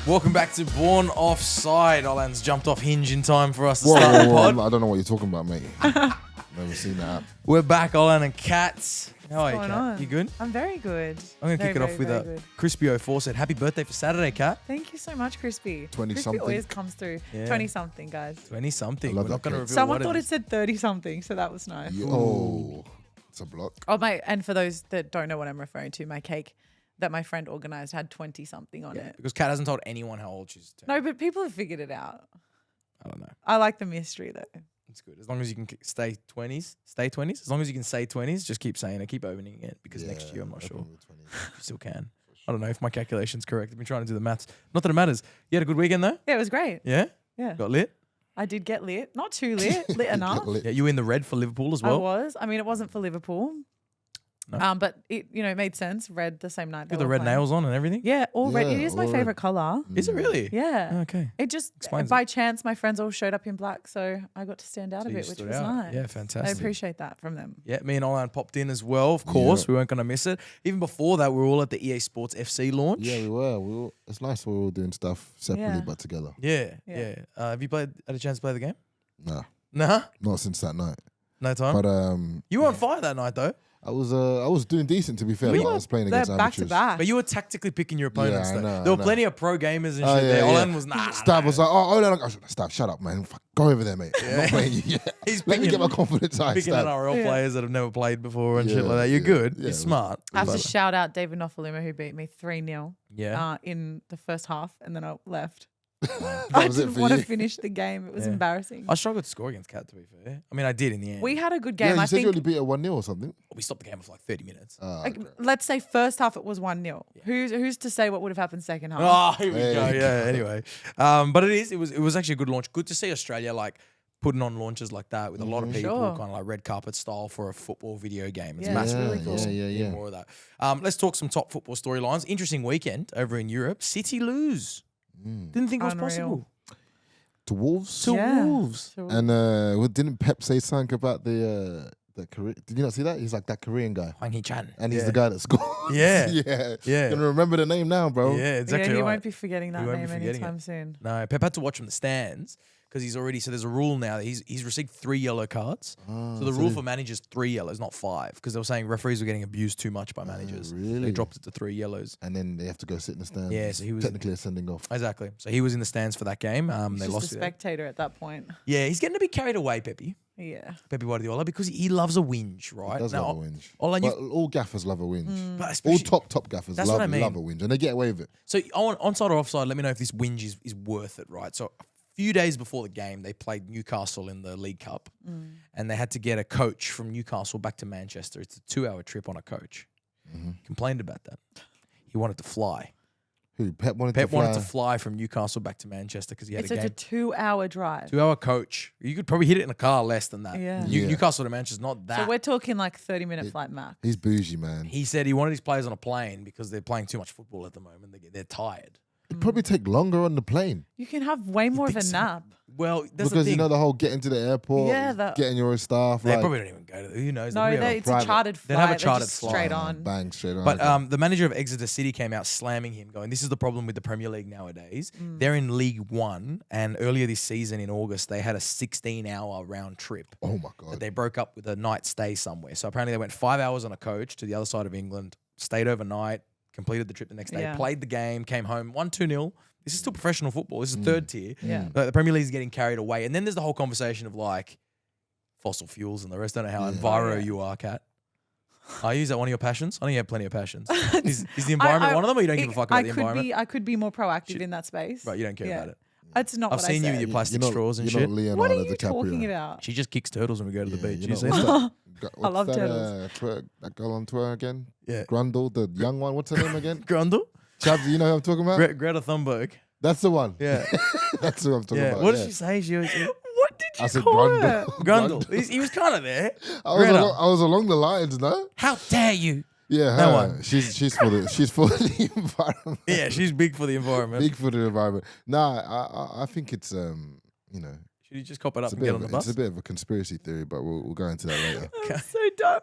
Welcome back to Born Offside. Olan's jumped off Hinge in time for us to start the pod. I don't know what you're talking about, mate. Never seen that. We're back, Olan and Cats. How are you, going Kat? on? You good? I'm very good. I'm going to kick it off with a Crispy04 said, happy birthday for Saturday, Kat. Thank you so much, Crispy. 20 Crispy something. always comes through. Yeah. 20-something, guys. 20-something. I love We're not that going to cake. reveal Someone what thought it it is. said 30-something, so that was nice. Oh, it's a block. Oh, and for those that don't know what I'm referring to, my cake that my friend organised had 20-something on it. Because Kat hasn't told anyone how old she's turned. No, but people have figured it out. I don't know. I like the mystery, though. It's good. As long as you can stay 20s. Stay 20s. As long as you can say 20s, just keep saying it. Keep opening it. Because next year, I'm not sure. You still can. I don't know if my calculation's correct. I've been trying to do the maths. Not that it matters. You had a good weekend, though? Yeah, it was great. Yeah? Yeah. Got lit? I did get lit. Not too lit. Lit enough. Yeah, you were in the red for Liverpool as I well? was. I mean, it wasn't for Liverpool. No. But it, it made sense. Red the same night. Got the red nails on and everything? Yeah, all red. It Yeah, is my all red. favorite colour. Is it really? Yeah. Okay. It just, Explains by chance, my friends all showed up in black, so I got to stand out So a you bit, which stood was out. nice. Yeah, I fantastic. appreciate that from them. Yeah, me and Olan popped in as well, of course. Yeah. We weren't going to miss it. Even before that, we were all at the EA Sports FC launch. Yeah, we were. It's nice we're all doing stuff separately Yeah. but together. Yeah. Yeah. Have you had a chance to play the game? Nah, Nah? not since that night. No time? But You were on fire that night, though. I was doing decent, to be fair. We Like, I were was playing They're against back to amateurs. back. But you were tactically picking your opponents, Yeah, I though. know, There I were know. plenty of pro gamers and Oh, shit there. yeah, Olan yeah. was, nah. Stab was like, oh, no, Stab, shut up, man. Fuck, go over there, mate. I'm not playing you yet. He's Let me picking- get my confidence high. Picking Stab. NRL Yeah. players that have never played before and shit Yeah, like that. You're yeah, good. yeah, You're it was- smart. I have But- to shout out David Nofaluma, who beat me 3-0 Yeah. in the first half, and then I left. That I was it didn't for want to you. finish the game. It was Yeah. embarrassing. I struggled to score against Cat, to be fair. I mean, I did in the end. We had a good Yeah, game. you I said you think, only beat a 1-0 or something. We stopped the game for like 30 minutes. like, let's say first half it was 1-0. Who's to say what would have happened second half? Oh, here we Hey. go. Yeah. Anyway, but it was actually a good launch. Good to see Australia like putting on launches like that with a lot of people, Sure. kind of like red carpet style for a football video game. It's Yeah, massive. really It's cool. awesome. Yeah. Need more of that. Let's talk some top football storylines. Interesting weekend over in Europe. City lose. Didn't think it was Unreal. possible. To Wolves. To Yeah. Wolves. So- And didn't Pep say something about the Korean? Did you not see that? He's like that Korean guy, Hwang Hee-chan. and he's Yeah. the guy that scored. Yeah. yeah. Yeah. Gonna remember the name now, bro. Yeah, exactly yeah, he right. won't be forgetting that He won't be name forgetting anytime it. soon. No, Pep had to watch from the stands because he's already. So there's a rule now that he's received 3 yellow cards. So the rule for managers 3 yellows, not 5, because they were saying referees were getting abused too much by managers. They really? dropped it to 3 yellows. And then they have to go sit in the stands. Yeah, so he was technically a sending off. Exactly. So he was in the stands for that game. He's They just lost a it. spectator at that point. Yeah, he's getting a bit carried away, Pepe Guardiola, because he loves a whinge, right? He does Now, love a whinge. Olan, But all gaffers love a whinge. Mm. but All especially- top gaffers That's what I love mean. a whinge, and they get away with it. So onside or offside, let me know if this whinge is worth it, right? So a few days before the game, they played Newcastle in the League Cup, and they had to get a coach from Newcastle back to Manchester. It's a 2-hour trip on a coach. Complained about that. He wanted to fly. Who Pep wanted Pep to fly? wanted to fly from Newcastle back to Manchester because he had It's a a game. 2-hour drive. 2-hour coach. You could probably hit it in a car less than that. Yeah. Yeah. Newcastle to Manchester's not that. So we're talking like 30-minute flight max. He's bougie, man. He said he wanted his players on a plane because they're playing too much football at the moment. They're tired. It'd probably take longer on the plane You can have way more of a think so? nap. Well, that's because the you thing. know the whole getting to the airport, Yeah, getting your own staff. They like, probably don't even go to. Who knows? They No, probably have a it's a private- chartered They'd flight. have a They're chartered just flight. straight on. bang straight on. But the manager of Exeter City came out slamming him, going, "This is the problem with the Premier League nowadays. They're in League One, and earlier this season in August, they had a 16-hour round trip oh my that god, they broke up with a night stay somewhere. So apparently they went 5 hours on a coach to the other side of England, stayed overnight, completed the trip the next day, Yeah. played the game, came home, won 2-0. This is still professional football. This is third tier. Yeah. But the Premier League is getting carried away. And then there's the whole conversation of like fossil fuels and the rest. I don't know how enviro Oh, yeah. you are, Kat. Are you? Is that one of your passions? I know you have plenty of passions. Is the environment one of them, or you don't give a fuck about the environment? I could be more proactive in that space. Right, you don't care Yeah. about it. It's not I've what seen I you with said. your plastic You're not- straws and you're shit. not Leonardo What are you DiCaprio. talking about? She just kicks turtles when we go to the beach. you You know, see what's that? What's love that, turtles. that girl on tour again? Yeah. Grundle, the young one. What's her name again? Grundle? Chabs, you know who I'm talking about? Greta Thunberg. That's the one. Yeah. That's who I'm talking Yeah. about. What yeah. did she say? She was What did you I said call Grundle. her? Grundle. He was kind of there. I was, Greta. I was along the lines, no? How dare you? Yeah, That her. one. She's for the environment. Yeah, she's big for the environment. Big for the environment. Nah, I think it's you know, Should he just cop it up It's a and bit get of on the a- bus? it's a bit of a conspiracy theory, but we'll go into that later. I'm so dumb.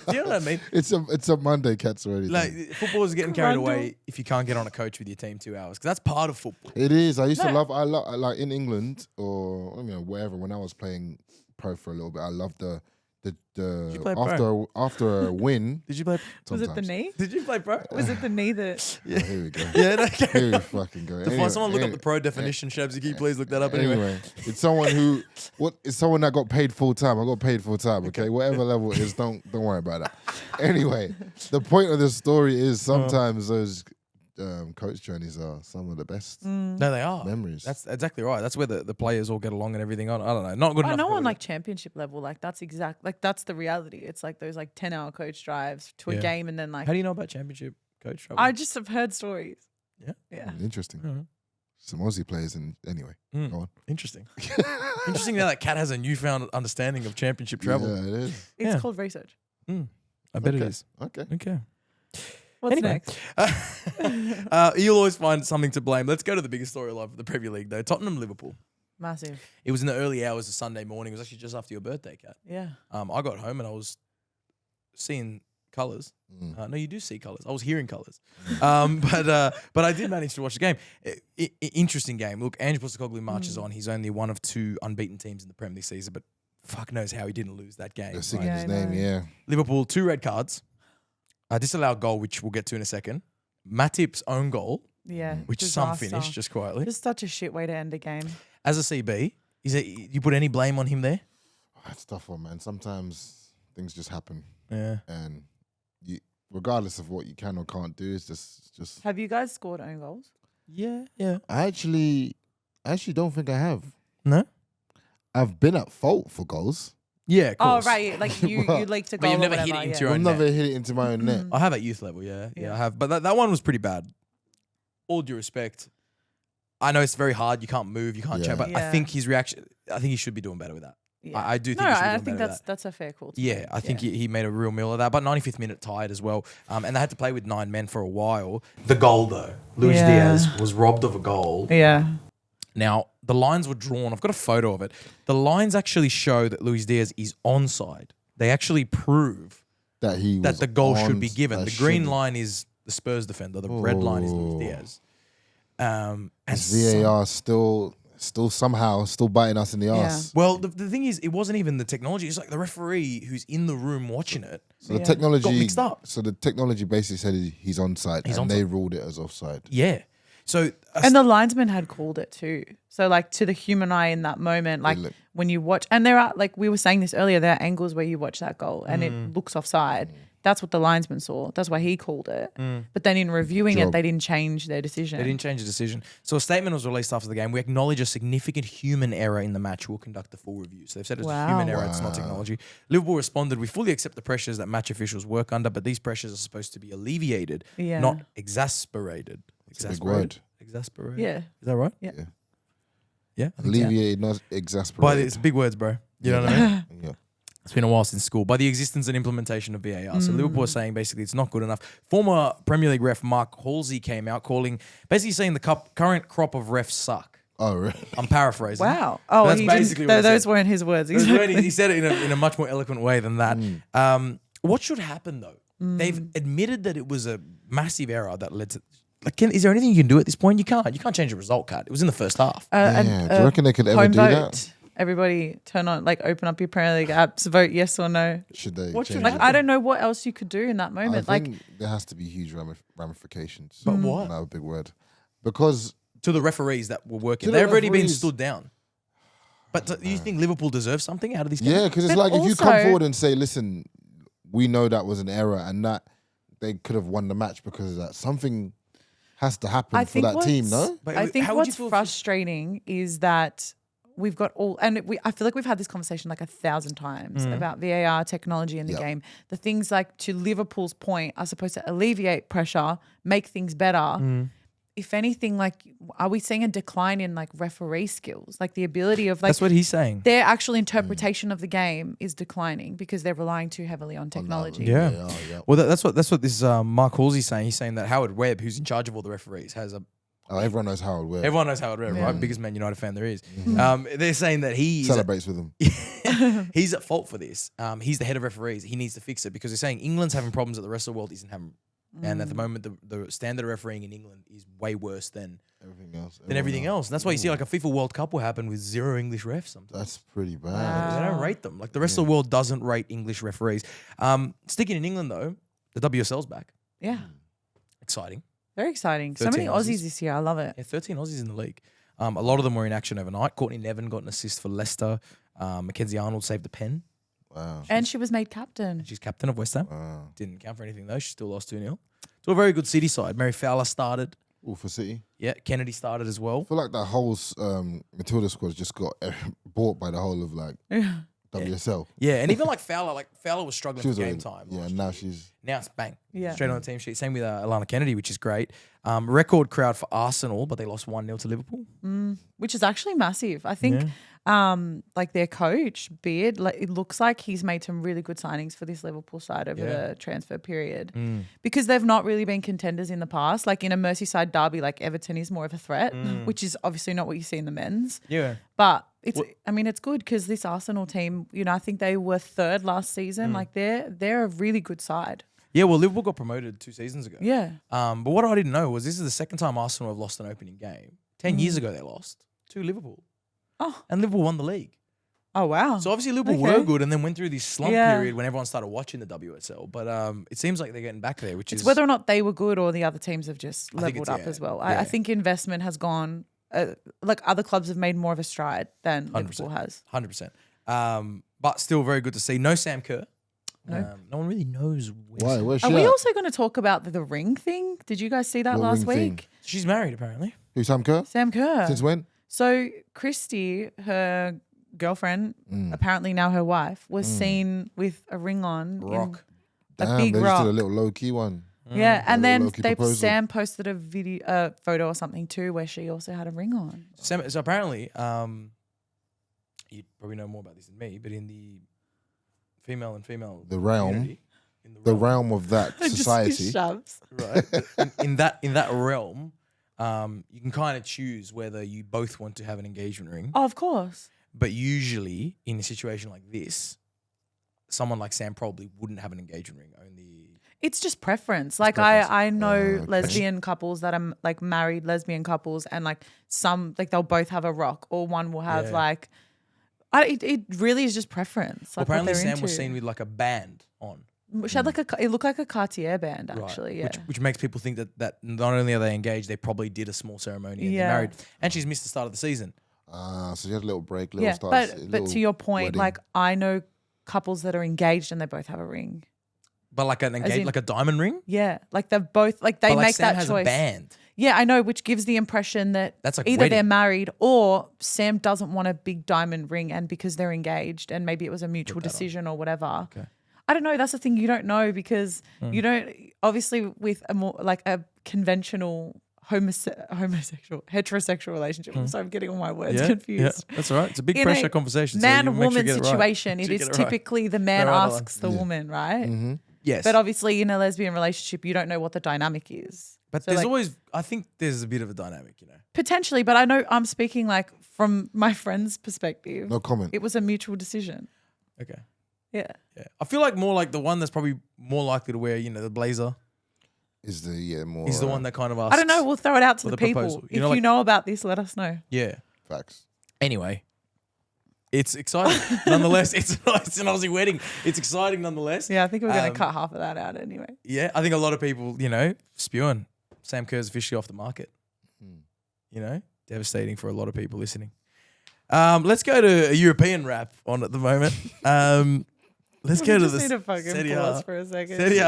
Do you know what I mean? It's a Monday, cats already. Like footballers are getting carried Grundle. away if you can't get on a coach with your team 2 hours because that's part of football. It is. I used to No. love. Like in England or wherever when I was playing pro for a little bit. I loved the you play pro? after a win. Did you play? Was it the sometimes. knee? Did you play pro? Was it the knee that? Oh, here we go. Yeah, no, Here we fucking go. someone look up the pro definition, Shabs. Can you please look that up anyway? It's someone it's someone that got paid full time. I got paid full time. Okay, whatever level it is, don't worry about that. Anyway, the point of this story is sometimes those coach journeys are some of the best No, they are. memories. That's exactly right. That's where the players all get along and everything. I don't know. Not good I enough. know for on me. like championship level, like that's the reality. It's like those like 10-hour coach drives to a Yeah. game, and then like How do you know about championship coach trouble? I just have heard stories. Yeah? Yeah. Interesting. Mhm. Some Aussie players, and anyway, Mm. go on. Interesting. Interesting now that Kat has a newfound understanding of championship travel. Yeah, it is. It's Yeah. called research. I bet it Okay. is. Okay. Okay. What's Anyway. next? You'll always find something to blame. Let's go to the biggest storyline for the Premier League, though. Tottenham Liverpool. Massive. It was in the early hours of Sunday morning. It was actually just after your birthday, Kat. Yeah. I got home and I was seeing colours. Mm. No, you do see colours. I was hearing colours. But I did manage to watch the game. Interesting game. Look, Ange Postecoglou marches on. He's only one of 2 unbeaten teams in the Premier League season, but fuck knows how he didn't lose that game. They're singing Yeah, his I name. know. Yeah. Liverpool, 2 red cards. Disallowed goal, which we'll get to in a second. Matip's own goal, Yeah. which some Disaster. finished just quietly. Just such a shit way to end a game. As a CB, you put any blame on him there? That's a tough one, man. Sometimes things just happen, Yeah. and regardless of what you can or can't do, it's just. Have you guys scored own goals? Yeah. Yeah. I actually don't think I have. No? I've been at fault for goals. Yeah, of Oh course. right, like you leaked a But goal. you've or never hit whatever, it into yeah. your I've own never net. hit it into my own net. I have at youth level, yeah. Yeah, Yeah. I have. But that one was pretty bad. All due respect. I know it's very hard. You can't move. You can't Yeah. chat. But I Yeah. think his reaction, I think he should be doing better with that. Yeah. I do think No, he should be I doing think better with that. that's a fair call. To Yeah, make. I think he made a real meal of that. But 95th minute tied as well. And they had to play with 9 men for a while. The goal, though. Luis Yeah. Diaz was robbed of a goal. Yeah. Now, the lines were drawn. I've got a photo of it. The lines actually show that Luis Diaz is onside. They actually prove That he that was the goal should on- be given. that The green shouldn't. line is the Spurs defender. The red line is Luis Oh. Diaz. And Is VAR still somehow biting us in the Yeah. arse. well, the thing is, it wasn't even the technology. It's like the referee who's in the room watching it. So the Yeah. technology Got mixed up. So the technology basically said he's onside, He's and onside. they ruled it as offside. Yeah. So And the linesman had called it too. So like to the human eye in that moment, like look- when you watch, and there are, like we were saying this earlier, there are angles where you watch that goal and it looks offside. That's what the linesman saw. That's why he called it. But then in reviewing it, Job. they didn't change their decision. they didn't change the decision. So a statement was released after the game. We acknowledge a significant human error in the match. We'll conduct a full review. So they've said it's a Wow. human error. It's not technology. Liverpool responded, we fully accept the pressures that match officials work under, but these pressures are supposed to be alleviated, Yeah. not exasperated. a big word. Exasperated. Yeah. Is that right? Yeah. Yeah. Yeah. I think so. Alleviated, not By exasperated. it's big words, bro. You know what I mean? Yeah. It's been a while since school. By the existence and implementation of VAR. So Liverpool are saying basically it's not good enough. Former Premier League ref Mark Halsey came out basically saying the current crop of refs suck. Oh, really? I'm paraphrasing. Wow. Oh, That's he basically didn't, what he those said. weren't his words. It was really- Exactly. he said it in a much more eloquent way than that. What should happen though? They've admitted that it was a massive error that led to. Like, is there anything you can do at this point? You can't. You can't change a result, Kat. It was in the first half. Yeah. Do you reckon they could ever home do vote. that? Everybody turn on, like open up your Premier League apps, vote yes or no. Should they? What should change Like it? I don't know what else you could do in that I moment. Like think there has to be huge ramifications. But what? Another big word. Because To the referees that were working. To the They've already been referees. stood down. But do you think Liverpool deserves something out of these games? yeah, because it's But like if you come also- forward and say, "Listen, we know that was an error," and that they could have won the match because of that. Something has to happen I for think that team, no? But I think how would you what's feel if- frustrating is that we've got all, and I feel like we've had this conversation like 1,000 times about VAR technology in the Yep. game. The things like, to Liverpool's point, are supposed to alleviate pressure, make things better. If anything, like, are we seeing a decline in like referee skills, like the ability of like That's what he's saying. their actual interpretation of the game is declining because they're relying too heavily on technology. Yeah. Yeah. Well, that's what this Mark Halsey's saying. He's saying that Howard Webb, who's in charge of all the referees, has a Oh, everyone knows Harold Webb. Everyone knows Howard Webb, right? Biggest Man United fan there is. They're saying that he Celebrates with them. he's at fault for this. He's the head of referees. He needs to fix it because they're saying England's having problems that the rest of the world isn't having. And at the moment, the standard of refereeing in England is way worse than everything else. And that's why you see like a FIFA World Cup will happen with 0 English refs sometimes. That's pretty bad. They don't rate them. Like the rest of the world doesn't rate English referees. Sticking in England though, the WSL's back. Yeah. Exciting. Very exciting. So many 13 Aussies Aussies. this year. I love it. Yeah, 13 Aussies in the league. A lot of them were in action overnight. Courtney Nevin got an assist for Leicester. Mackenzie Arnold saved the pen. Wow. And she was made captain. She's captain of West Ham. Wow. Didn't count for anything though. She still lost 2-0. To a very good City side. Mary Fowler started. All for City. Yeah, Kennedy started as well. I feel like that whole Matilda squad just got bought by the whole of like WSL. Yeah, and even like Fowler was struggling She was for game already- time. Yeah, last now year. she's Now it's bang. Yeah. Straight on the team sheet. Same with Alana Kennedy, which is great. Record crowd for Arsenal, but they lost 1-0 to Liverpool. Which is actually massive. I think like their coach, Beard, like it looks like he's made some really good signings for this Liverpool side over the transfer period. Because they've not really been contenders in the past. Like in a Merseyside derby, like Everton is more of a threat, which is obviously not what you see in the men's. Yeah. But it's good because this Arsenal team, you know, I think they were 3rd last season. Like they're a really good side. Yeah, well, Liverpool got promoted 2 seasons ago. Yeah. But what I didn't know was this is the second time Arsenal have lost an opening game. 10 years ago they lost to Liverpool. Oh. And Liverpool won the league. Oh, wow. So obviously Liverpool Okay. were good and then went through this slump Yeah. period when everyone started watching the WSL. But it seems like they're getting back there, which It's is... whether or not they were good or the other teams have just I think leveled it's- up yeah, as well. yeah. I think investment has gone, like other clubs have made more of a stride than 100%. Liverpool has. 100%. But still very good to see. No Sam Kerr. No. No one really knows where why? Sam- Where's she Are we at? also going to talk about the ring thing? Did you guys see that What last ring thing? week? She's married, apparently. Who's Sam Kerr? Sam Kerr. Since when? So Christy, her girlfriend, apparently now her wife, was seen with a ring on. Rock. A Damn, big they just rock. did a little low key one. Yeah, and A then low-key proposal. Sam posted a photo or something too where she also had a ring on. So apparently, you probably know more about this than me, but in the female The realm. community, in The realm of that Just society. shoves. right? in that realm, you can kind of choose whether you both want to have an engagement ring. Oh, of course. But usually, in a situation like this, someone like Sam probably wouldn't have an engagement ring. Only It's just preference. Like preference. I know okay. lesbian couples that are like married lesbian couples, and like some like they'll both have a rock, or one will have Yeah. like. It really is just preference. Like apparently, what they're Sam was into. seen with like a band on. She had like it looked like a Cartier band actually. Right. Yeah. Which makes people think that not only are they engaged, they probably did a small ceremony and Yeah. they're married. And she's missed the start of the season. So she had a little break, little Yeah, starts. but to your point, wedding. like I know couples that are engaged and they both have a ring. But like an engaged, in- like a diamond ring. Yeah, like they've both like they But like make Sam that has choice. a band. Yeah, I know, which gives the impression that That's like either wedding. they're married or Sam doesn't want a big diamond ring, and because they're engaged, and maybe it was a mutual that on. decision or whatever. Okay. I don't know. That's the thing you don't know because you don't obviously with a more like a conventional homosexual heterosexual relationship. I'm sorry, I'm getting all my words confused. Yeah, that's all right. It's a big In pressure a conversation. so Man you and make sure woman you get it right. situation, Make it sure you is get it right. typically the man Right, right, asks the woman, right? Yes. But obviously, in a lesbian relationship, you don't know what the dynamic is. But So, there's like, always, I think there's a bit of a dynamic, you know. potentially, but I know I'm speaking like from my friend's perspective. no comment. It was a mutual decision. Okay. Yeah. Yeah. I feel like more like the one that's probably more likely to wear, you know, the blazer Is the more is the one that kind of asks. I don't know. We'll throw it out to for the the people. proposal. You If know, you like- know about this, let us know. Yeah. facts. Anyway, it's exciting nonetheless. It's an Aussie wedding. It's exciting nonetheless. Yeah, I think we're going Um, to cut half of that out anyway. Yeah, I think a lot of people, you know, spewing. Sam Kerr's officially off the market. You know, devastating for a lot of people listening. Let's go to a European rap on at the moment. Let's go We to just the need to fucking Serie A. pause for a second. Serie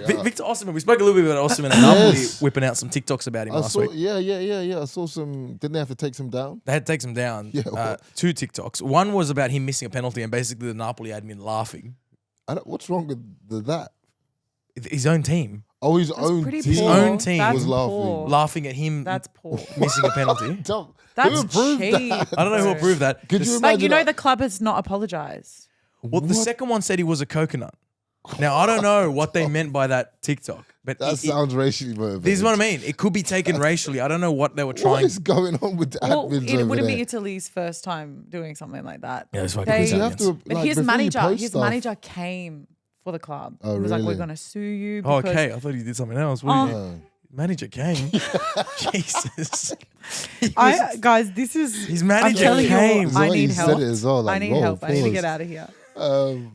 A. Victor Oshimen. We spoke a little bit about Oshimen and Napoli whipping out some TikToks about him I last saw, week. yeah. I saw some. Didn't they have to take some down? They had to take some down. Yeah. 2 TikToks. One was about him missing a penalty and basically the Napoli admin laughing. What's wrong with that? His own team Oh, his That's own pretty team. poor. own team That's was laughing. poor. laughing at him That's poor. missing a penalty. Who That's approved cheap. that? I don't know who bro. approved that. Could you Like, imagine? you know, that? the club has not apologized. Well, the second one said he was a coconut. Now, I don't know what they meant by that TikTok, but That sounds racially motivated. this is what I mean. It could be taken racially. I don't know what they were What trying. is going on with the Well, admins it over wouldn't there? be Italy's first time doing something like that. Yeah, it's fucking They- bizarre. You have to, But like, his before you manager, post his stuff- manager came for the club. Oh, He was like, really? "We're going to sue you." Oh, Because okay, I thought he did something else. What did he- Oh. Manager came. Jesus. He was- guys, this is. His manager telling you, came. The I way need you help. said it as well, like, I need whoa, help. I need to pause. get out of here.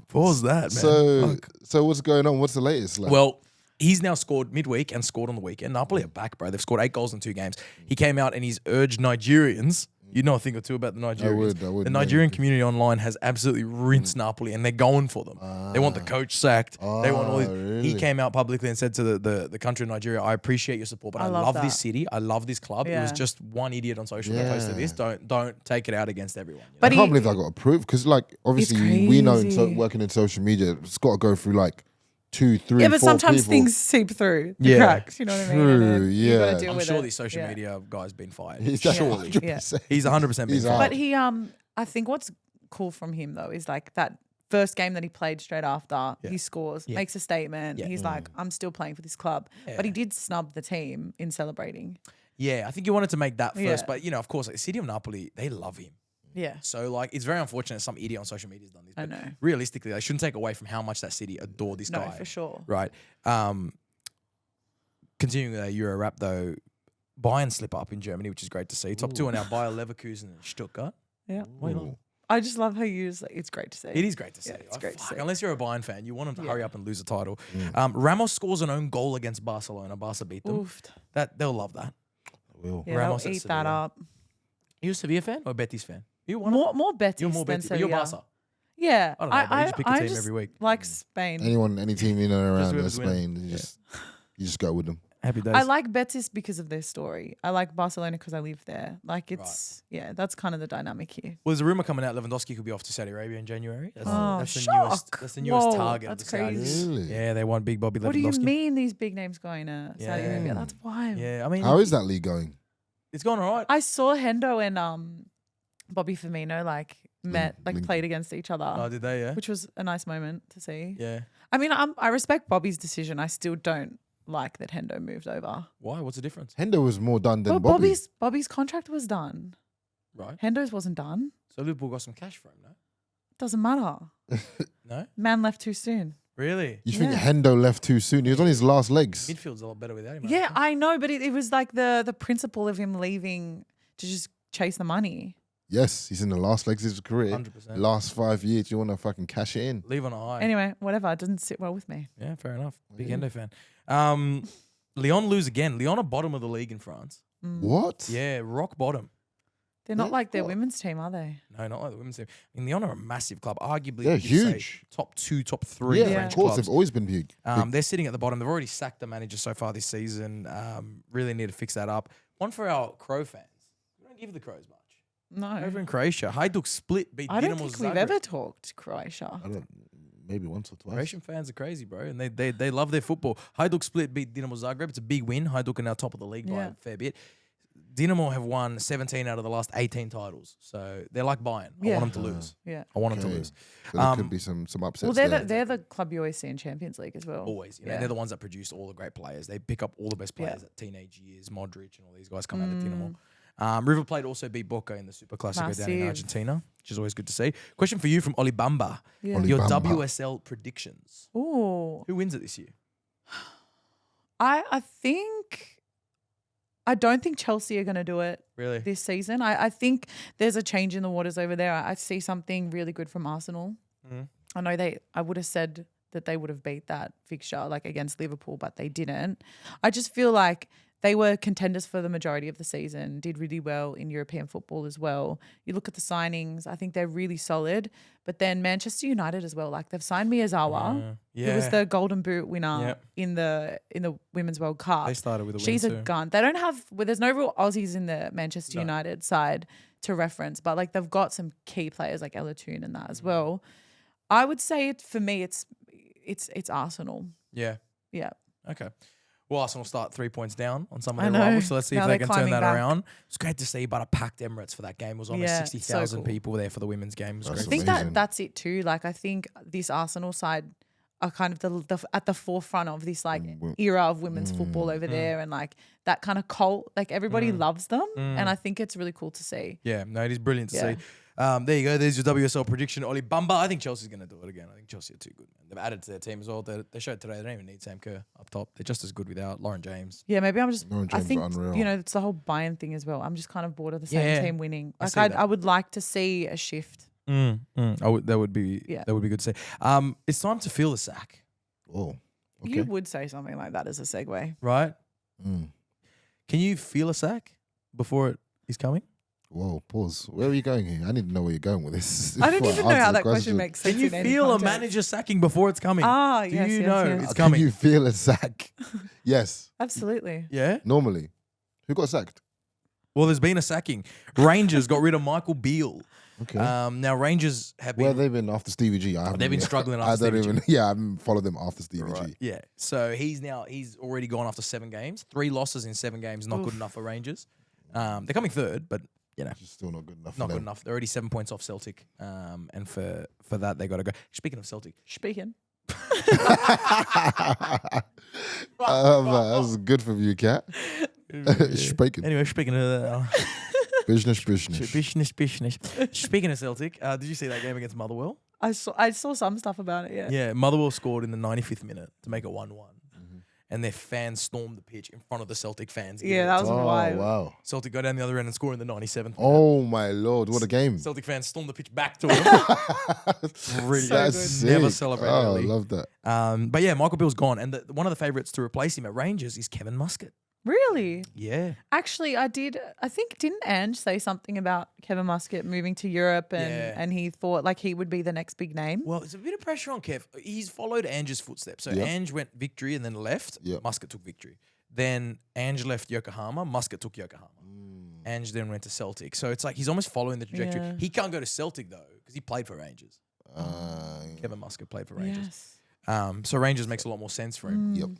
Pause that, man. So, Fuck. so what's going on? What's the latest? Like? Well, he's now scored midweek and scored on the weekend. Napoli are back, bro. They've scored 8 goals in 2 games. He came out and he's urged Nigerians. You know a thing or two about the Nigerians. I would, The man. Nigerian community online has absolutely rinsed Napoli and they're going for them. They want the coach sacked. They want all these. He really? came out publicly and said to the country of Nigeria, I appreciate your support, but I love love that. this city. I love this club. It was Yeah. just one idiot on social that posted Yeah. this. Don't take it out against everyone. you know? But I can't believe that got approved because, like, obviously we know crazy. working in social media, it's got to go through like 2, 3, Yeah, but 4 sometimes people. things seep through the Yeah. cracks. You know what I mean? And True, then you gotta yeah. deal I'm with sure it. these social Yeah. media guy's been fired. He's Surely. 100%. He's 100% been He's fired. out. But he, I think what's cool from him though is like that first game that he played straight after he scores, makes a statement. Yeah. He's like, "I'm still playing for this club," but he did snub the team in celebrating. Yeah, I think he wanted to make that first. Yeah. But, you know, of course, like, City of Napoli, they love him. Yeah, So, like, it's very unfortunate some idiot on social media has done this. I But know. realistically, they shouldn't take away from how much that city adore this no, guy. for sure. Right. Continuing with our Euro rap, though, Bayern slip up in Germany, which is great to see. Top 2 are now Bayer Leverkusen and Stuttgart. Yeah, Why not? I just love how you use. It's great to see. It is great to see. Yeah, it's Oh, great to fuck, see. Unless you're a Bayern fan, you want them to hurry up and lose a title. Mm. Ramos scores an own goal against Barcelona. Barca beat them. Oofed. They'll love that. Will. Yeah, Ramos they'll at eat that Sevilla. up. You a Sevilla fan or a Betis fan? You one? More Betis You're more than Betis, but you're Sevilla. Barca. Yeah, I don't know, bro. You just pick a team just every week. like Spain. Any team in and around whoever's Spain, winning. you just go with them. Happy days. I like Betis because of their story. I like Barcelona because I live there. Like it's that's kind of the dynamic here. Well, there's a rumor coming out Lewandowski could be off to Saudi Arabia in January. That's, Oh, that's the shock. newest. That's the newest Whoa, target that's of the Saudis. crazy. Really? Yeah, they want big Bobby Lewandowski. What do you mean these big names going to Saudi Yeah. Arabia? That's wild. Yeah, I mean, How is that league going? it's gone all right. I saw Hendo and Bobby Firmino Link. played against each other, Oh, did they? Yeah. which was a nice moment to see. Yeah. I mean, I respect Bobby's decision. I still don't like that Hendo moved over. Why? What's the difference? Hendo was more done than But Bobby. Bobby's contract was done. Right. Hendo's wasn't done. So Liverpool got some cash for him, no? Doesn't matter. No. Man left too soon. Really? You think Yeah. Hendo left too soon? He was on his last legs. Midfield's a lot better without him. I Yeah, reckon. I know, but it was like the principle of him leaving to just chase the money. Yes, he's in the last legs of his career. 100%. Last 5 years, you want to fucking cash it in. Leave on a high. Anyway, whatever. It didn't sit well with me. Yeah, fair enough. Big Yeah. Hendo fan. Lyon lose again. Lyon are bottom of the league in France. What? Yeah, rock bottom. They're not Yeah, like their what? women's team, are they? No, not like the women's team. I mean, Lyon are a massive club. Arguably, They're you could say huge. top 2, top 3 Yeah, French of course. clubs. They've always been big. They're sitting at the bottom. They've already sacked the manager so far this season. Really need to fix that up. One for our Crow fans. We don't give the Crows much. No. Over in Croatia, Hajduk split beat I don't Dinamo think Zagreb. we've ever talked Croatia. I don't. Maybe once or twice. Croatian fans are crazy, bro, and they love their football. Hajduk split beat Dinamo Zagreb. It's a big win. Hajduk are now top of the league by Yeah. a fair bit. Dinamo have won 17 out of the last 18 titles, so they're like Bayern. I Yeah. want them to lose. Yeah. I want them to Okay. lose. So there could be some upsets Well, there. they're the club you always see in Champions League as well. Always, you know, Yeah. they're the ones that produce all the great players. They pick up all the best players at teenage years. Modric and all these guys come out of Dinamo. River Plate also beat Boca in the Super Classico down in Massive. Argentina, which is always good to see. Question for you from Oli Bamba. Yeah. Oli Your Bamba. WSL predictions. Ooh. Who wins it this year? I think I don't think Chelsea are going to do it Really? this season. I think there's a change in the waters over there. I see something really good from Arsenal. Mhm. I know I would have said that they would have beat that fixture like against Liverpool, but they didn't. I just feel like they were contenders for the majority of the season, did really well in European football as well. You look at the signings, I think they're really solid. But then Manchester United as well, like they've signed Miyazawa, who was the Golden Boot winner Yep. in the Women's World Cup. They started with a She's win a too. gun. They don't have there's no real Aussies in the Manchester No. United side to reference, but like they've got some key players like Ella Toon and that as well. I would say for me it's Arsenal. Yeah. Yeah. Okay. Well, Arsenal start 3 points down on some of I their know. rivals, so let's see Now if they they're can turn climbing that back. around. It's great to see, but a packed Emirates for that game. It was almost Yeah, 60,000 so cool. people there for the women's game. It was That's great. I think amazing. that's it too. Like I think this Arsenal side are kind of the at the forefront of this like era of women's football over there, and like that kind of cult. Like everybody loves them, and I think it's really cool to see. Yeah, no, it is brilliant to see. There you go. There's your WSL prediction, Oli Bamba. I think Chelsea's going to do it again. I think Chelsea are too good, man. They've added to their team as well. They showed today they don't even need Sam Kerr up top. They're just as good without Lauren James. Yeah, maybe I'm just. Lauren James I think are unreal. you know it's the whole Bayern thing as well. I'm just kind of bored of the same team winning. Like I would like to see a shift. That would be good to see. It's time to feel the sack, Oh, okay. You would say something like that as a segue. right? Can you feel a sack before it is coming? Whoa, pause. Where are you going here? I need to know where you're going with this. I don't before even know answer how the that question makes sense. Can you in any feel a context. manager sacking before it's coming? Ah, Do yes, you yes, know yes. it's Can coming? you feel a sack? Yes. Absolutely. Yeah. Normally. Who got sacked? Well, there's been a sacking. Rangers got rid of Michael Beale. Okay. Now Rangers have Where been. have they been after Stevie G? They've been struggling after I don't Stevie G. even. Yeah, I haven't followed them after Stevie G. Yeah. So he's already gone after 7 games. 3 losses in 7 games, not good enough for Rangers. They're coming third, but you know, It's still not good enough. not for good them. enough. They're already 7 points off Celtic. And for that they got to go. Speaking of Celtic, Speaking. That's good for you, cat. Speaking. Anyway, speaking of Business. business. Speaking of Celtic, did you see that game against Motherwell? I saw some stuff about it. Yeah. Yeah, Motherwell scored in the 95th minute to make it 1-1. And their fans stormed the pitch in front of the Celtic fans. Yeah, that was Oh, wild. wow. Celtic go down the other end and score in the 97th minute. Oh, my Lord. What a game. Celtic fans stormed the pitch back to them. Really So That's good. Never sick. celebrated Oh, I early. love that. But yeah, Michael Beale's gone. And one of the favourites to replace him at Rangers is Kevin Muscat. Really? Yeah. Actually, I think didn't Ange say something about Kevin Muscat moving to Europe and he thought like he would be the next big name? Well, it's a bit of pressure on Kev. He's followed Ange's footsteps. So Yep. Ange went Victory and then left. Yep. Muscat took Victory. Then Ange left Yokohama. Muscat took Yokohama. Ange then went to Celtic. So it's like he's almost following the trajectory. Yeah. He can't go to Celtic though because he played for Rangers. Kevin Muscat played for Rangers. Yes. So Rangers makes a lot more sense for him. Yep.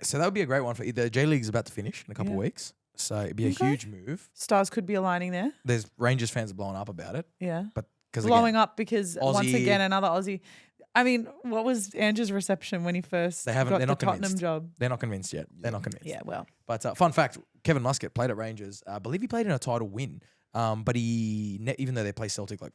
So that would be a great one for the J League is about to finish in a couple of weeks. So it'd be a huge move. Stars could be aligning there. There's Rangers fans are blowing up about it, Yeah. but because Blowing up because once Aussie- again another Aussie. I mean, what was Ange's reception when he first They haven't- got they're the not Tottenham convinced. job? they're not convinced yet. They're not convinced. Yeah, well. But fun fact, Kevin Muscat played at Rangers. I believe he played in a title win. But even though they play Celtic like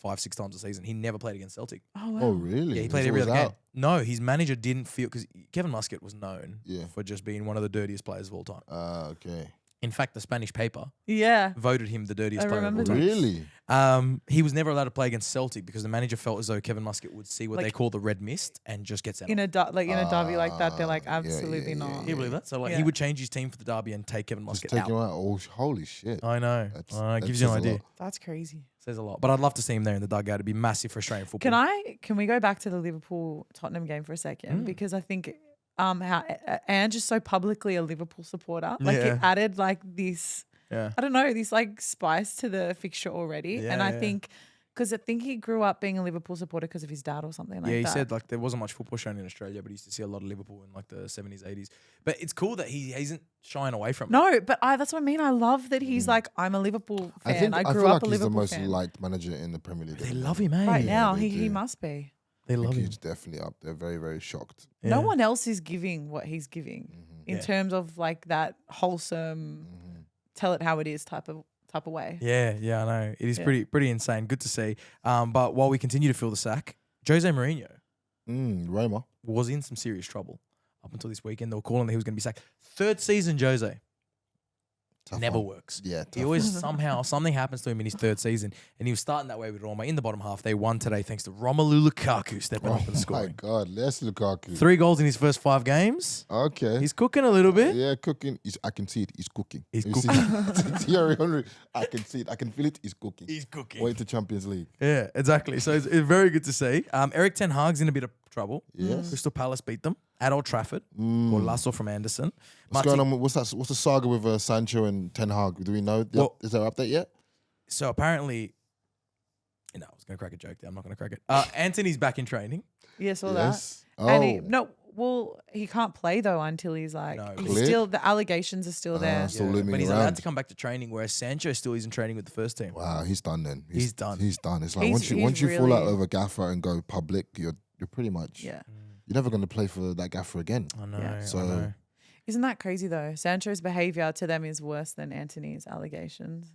5-6 times a season, he never played against Celtic. Oh, wow. Oh, really? Yeah, he played He's every other always game. out. No, his manager didn't feel because Kevin Muscat was known Yeah. for just being one of the dirtiest players of all time. Okay. In fact, the Spanish paper Yeah. voted him the dirtiest I player of all remember time. Really? He was never allowed to play against Celtic because the manager felt as though Kevin Muscat would see what they Like- call the red mist and just get sent In off. a derby like that, they're like, yeah, absolutely yeah, not. Can you believe that? So like he Yeah. would change his team for the derby and take Kevin Just Muscat take out. him out. Oh, holy shit. I know. That It gives you an says a idea. lot. That's crazy. Says a lot. But I'd love to see him there in the dugout. It'd be massive for Australian football. Can we go back to the Liverpool Tottenham game for a second? Because I think how Ange is so publicly a Liverpool supporter. Like Yeah. it added like this, Yeah. I don't know, this like spice to the fixture already. Yeah, and I yeah. think because I think he grew up being a Liverpool supporter because of his dad or something like Yeah, he that. said like there wasn't much football shown in Australia, but he used to see a lot of Liverpool in like the 70s, 80s. But it's cool that he isn't shying away from it. No, but that's what I mean. I love that he's like, I'm a Liverpool fan. I I grew feel up like a he's the Liverpool most fan. liked manager in the Premier League. They love him, eh? Right now, they he do. must be. They I love think him. he's definitely up there. Very, very shocked. Yeah. No one else is giving what he's giving in Yeah. terms of like that wholesome, tell it how it is type of way. Yeah, I know. It is pretty insane. Good to see. But while we continue to fill the sack, Jose Mourinho Roma. was in some serious trouble up until this weekend. They were calling that he was going to be sacked. 3rd season Jose. Tough Never one. works. Yeah. He tough always something happens to him in his 3rd season, and he was starting that way with Roma in the bottom half. They won today thanks to Romelu Lukaku stepping up and one. Oh my scoring. God. Let's Lukaku. 3 goals in his first 5 games. Okay. He's cooking a little bit. Yeah, cooking. I can see it. He's cooking. He's You see that? Thierry Henry. I can see it. I can feel it. He's cooking. He's cooking. Wait to Champions League. Yeah, exactly. So it's very good to see. Erik Ten Hag's in a bit of trouble. Yes. Crystal Palace beat them at Old Trafford. Or Lasso from Anderson. What's going on? What's that? What's the saga with Sancho and Ten Hag? Do we know? Well- Is there an update yet? So apparently, I was going to crack a joke there. I'm not going to crack it. Anthony's back in training. Yeah, saw Yes. that. And Oh. he can't play though until he's like, No, he's cleared? still, the allegations are still there. Still looming but he's around. allowed to come back to training, whereas Sancho still isn't training with the first team. Wow, he's done then. He's done. He's done. It's like He's- once you he's fall out really- of a gaffer and go public, you're pretty much Yeah. you're never going to play for that gaffer again. I know. Yeah. So I know. Isn't that crazy though? Sancho's behavior to them is worse than Anthony's allegations.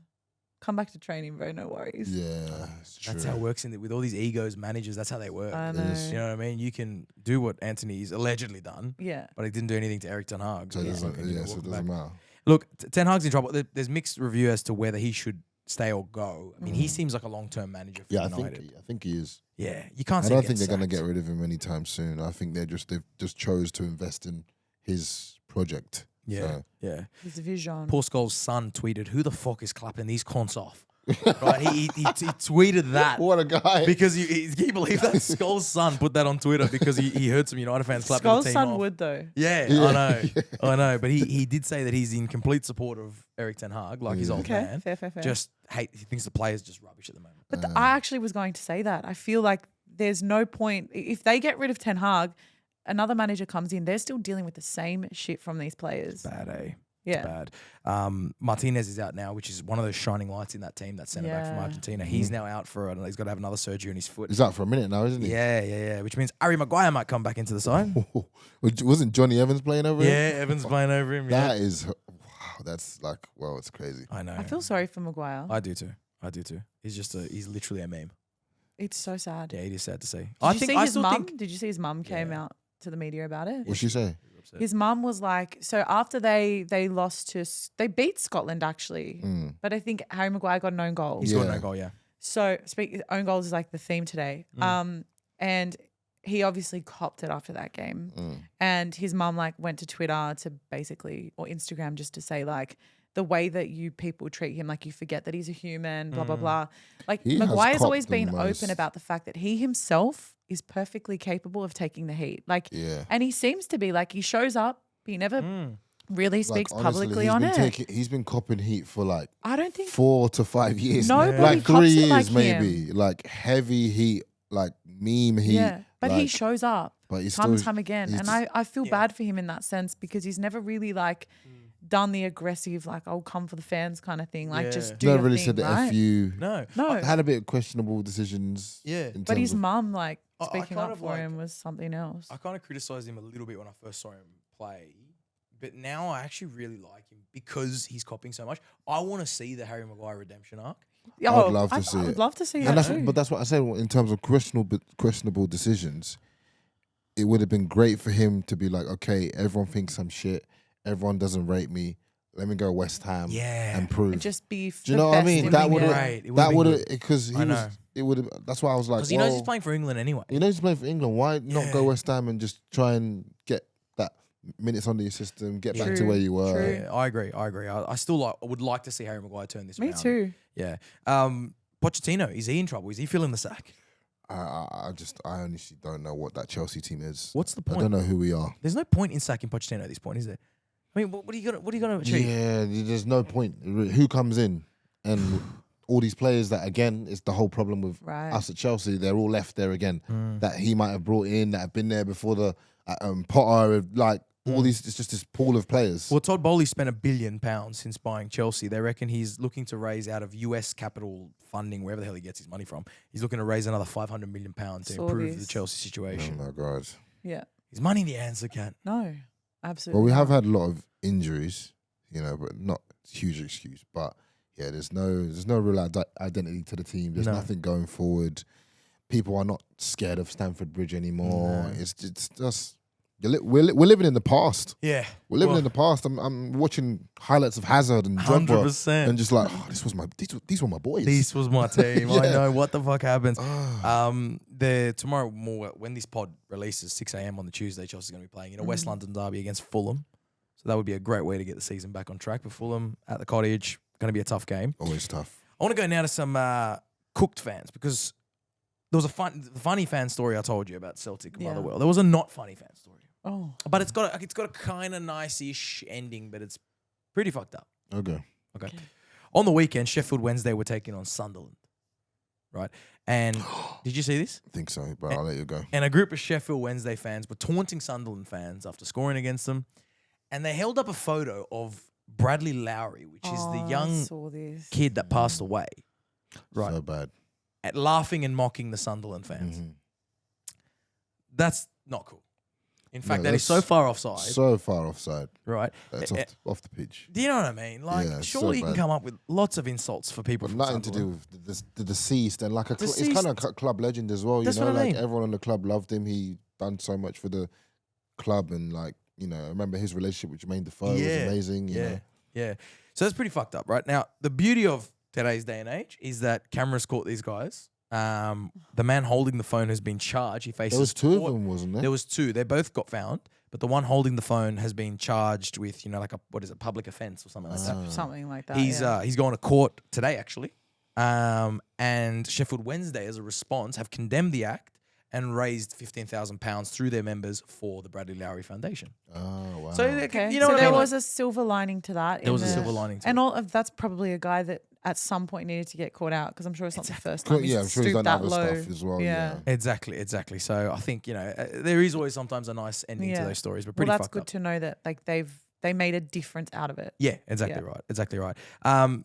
Come back to training, bro. No worries. yeah, it's true. That's how it works with all these egos, managers. That's how they work. I It know. is. You know what I mean? You can do what Anthony's allegedly done, Yeah. but he didn't do anything to Erik Ten Hag. So it he's doesn't, fucking, you know, so it walking doesn't back. matter. Look, Ten Hag's in trouble. There's mixed review as to whether he should stay or go. I mean, he seems like a long-term manager for Yeah, United. I think he is. Yeah, you can't. I see don't him think they're getting going to sacked. get rid of him anytime soon. I think they've just chose to invest in his project. Yeah, So, yeah. His vision. Paul Scholes' son tweeted, "Who the fuck is clapping these cons off?" Right? He tweeted that. what a guy. Because can you believe that Scholes' son put that on Twitter because he heard some United fans clapping the Skull's team son off. would though. Yeah, Yeah. I know, I know. But he did say that he's in complete support of Erik Ten Hag, like his old Okay, man. fair. Just he thinks the players just rubbish at the moment. But I actually was going to say that. I feel like there's no point if they get rid of Ten Hag, another manager comes in, they're still dealing with the same shit from these players. Bad, eh? Yeah. Bad. Martinez is out now, which is one of those shining lights in that team, that centre back from Yeah. Argentina. He's now out for it. He's got to have another surgery on his foot. He's out for a minute now, isn't he? Yeah. Which means Harry Maguire might come back into the side. Wasn't Johnny Evans playing over Yeah, him? Evans playing over him. Yeah. That is, wow, that's like, well, it's crazy. I know. I feel sorry for Maguire. I do too. He's literally a meme. It's so sad. Yeah, it is sad to see. Did I you think see I his still mum? think Did you see his mum came Yeah. out to the media about it? What'd she say? His mum was like, so after they lost to, they beat Scotland actually, but I think Harry Maguire got an own goal. he's got Yeah. no goal. Yeah. So own goals is like the theme today. And he obviously copped it after that game. And his mum like went to Twitter to basically, or Instagram just to say like, the way that you people treat him, like you forget that he's a human, blah, blah, blah. Like He has Maguire's copped always the been most. open about the fact that he himself is perfectly capable of taking the heat. Like, Yeah. and he seems to be like, he shows up, he never really speaks Like, honestly, publicly he's on been it. He's been copping heat for like I don't think 4 to 5 years. Nobody like cops 3 it years like maybe. Like heavy heat, like meme heat. yeah, but he like, shows up but he's time and still- time again. he's And just- I feel bad for him in that sense because he's never really like done the aggressive, like, I'll come for the fans kind of thing. Like, Yeah. just do never your really thing, said the right? FU. No. No, Had a bit of questionable decisions. Yeah. in but terms his of- mum, like, I speaking kind up of for like- him was something else. I kind of criticized him a little bit when I first saw him play, but now I actually really like him because he's copying so much. I want to see the Harry Maguire redemption arc. Yeah, I'd love to see I would it. love to see And that that's, too. but that's what I said in terms of questionable decisions. It would have been great for him to be like, okay, everyone thinks I'm shit. Everyone doesn't rate me. Let me go West Ham Yeah. and prove. And just be Do you know what I mean? That would been have. great. It would've That been would have good. because he I was. know. It would have. That's why I was like, Because he knows well, he's playing for England anyway. He knows he's playing for England. Why not go Yeah. West Ham and just try and get that minutes under your system, get back to True, where you were? true. Yeah, I agree. I still would like to see Harry Maguire turn this Me around. too. Yeah. Pochettino, is he in trouble? Is he feeling the sack? I honestly don't know what that Chelsea team is. What's the I point? don't know who we are. There's no point in sacking Pochettino at this point, is there? I mean, what are you gonna achieve? Yeah, there's no point. Who comes in and all these players that again is the whole problem with Right. us at Chelsea. They're all left there again. That he might have brought in that have been there before the Potter. Like all these, it's just this pool of players. Well, Todd Bowley spent £1 billion since buying Chelsea. They reckon he's looking to raise out of US capital funding, wherever the hell he gets his money from. He's looking to raise another £500 million to Saw improve this. the Chelsea Oh situation. my god. Yeah. His money in the hands of cat. No, absolutely. Well, we have not. had a lot of injuries, but not huge excuse. But yeah, there's no real identity to the team. There's No. nothing going forward. People are not scared of Stamford Bridge anymore. No. It's just we're living in the past. Yeah. We're living in the past. I'm watching highlights of Hazard and Drogba 100%. and just like, oh, these were my boys. This was my team. I Yeah. know what the fuck happens. Ah. Tomorrow when this pod releases 6 a.m. on the Tuesday, Chelsea's going to be playing in a West London derby against Fulham. So that would be a great way to get the season back on track. But Fulham at the Cottage, going to be a tough game. Always tough. I want to go now to some cooked fans because there was a funny fan story I told you about Celtic and Yeah. Motherwell. There was a not funny fan story, Oh, but it's got a kind of nice-ish ending, but it's pretty fucked up. Okay. Okay. On the weekend, Sheffield Wednesday were taking on Sunderland, right? And did you see this? I think so, but I'll let you go. And a group of Sheffield Wednesday fans were taunting Sunderland fans after scoring against them, and they held up a photo of Bradley Lowry, which is the I young saw this. kid that passed away, right? So bad. At laughing and mocking the Sunderland fans. Mhm. That's not cool. In fact, No, that is so that's far offside. So far offside. Right. That's off the pitch. Do you know what I mean? Like, Yeah, it's so surely you can bad. come up with lots of insults for people. But from nothing to do Sunderland. with the deceased and like it's Deceased. kind of a club legend as well. That's you know, what I like mean. everyone on the club loved him. He done so much for the club and like I remember his relationship with Jermaine Defoe was amazing. You know? Yeah. So that's pretty fucked up, right? Now, the beauty of today's day and age is that cameras caught these guys. The man holding the phone has been charged. He faces. There was two of court. them, wasn't there? There was two. They both got found, but the one holding the phone has been charged with, like a public offence or something like that. Something like that. He's going to court today actually, and Sheffield Wednesday, as a response, have condemned the act and raised £15,000 through their members for the Bradley Lowry Foundation. Oh wow. So Okay. you know so what I there mean? was a silver lining to that. There was a silver lining to and it. all of that's probably a guy that at some point needed to get caught out because I'm sure it's not the first Cool, time. yeah, I'm sure he's stooped done that other low. stuff as well. Yeah. Yeah. Exactly. So I think there is always sometimes a nice ending to Yeah. those stories, but Well, pretty that's fucked good up. to know that like they made a difference out of it. Yeah, exactly right.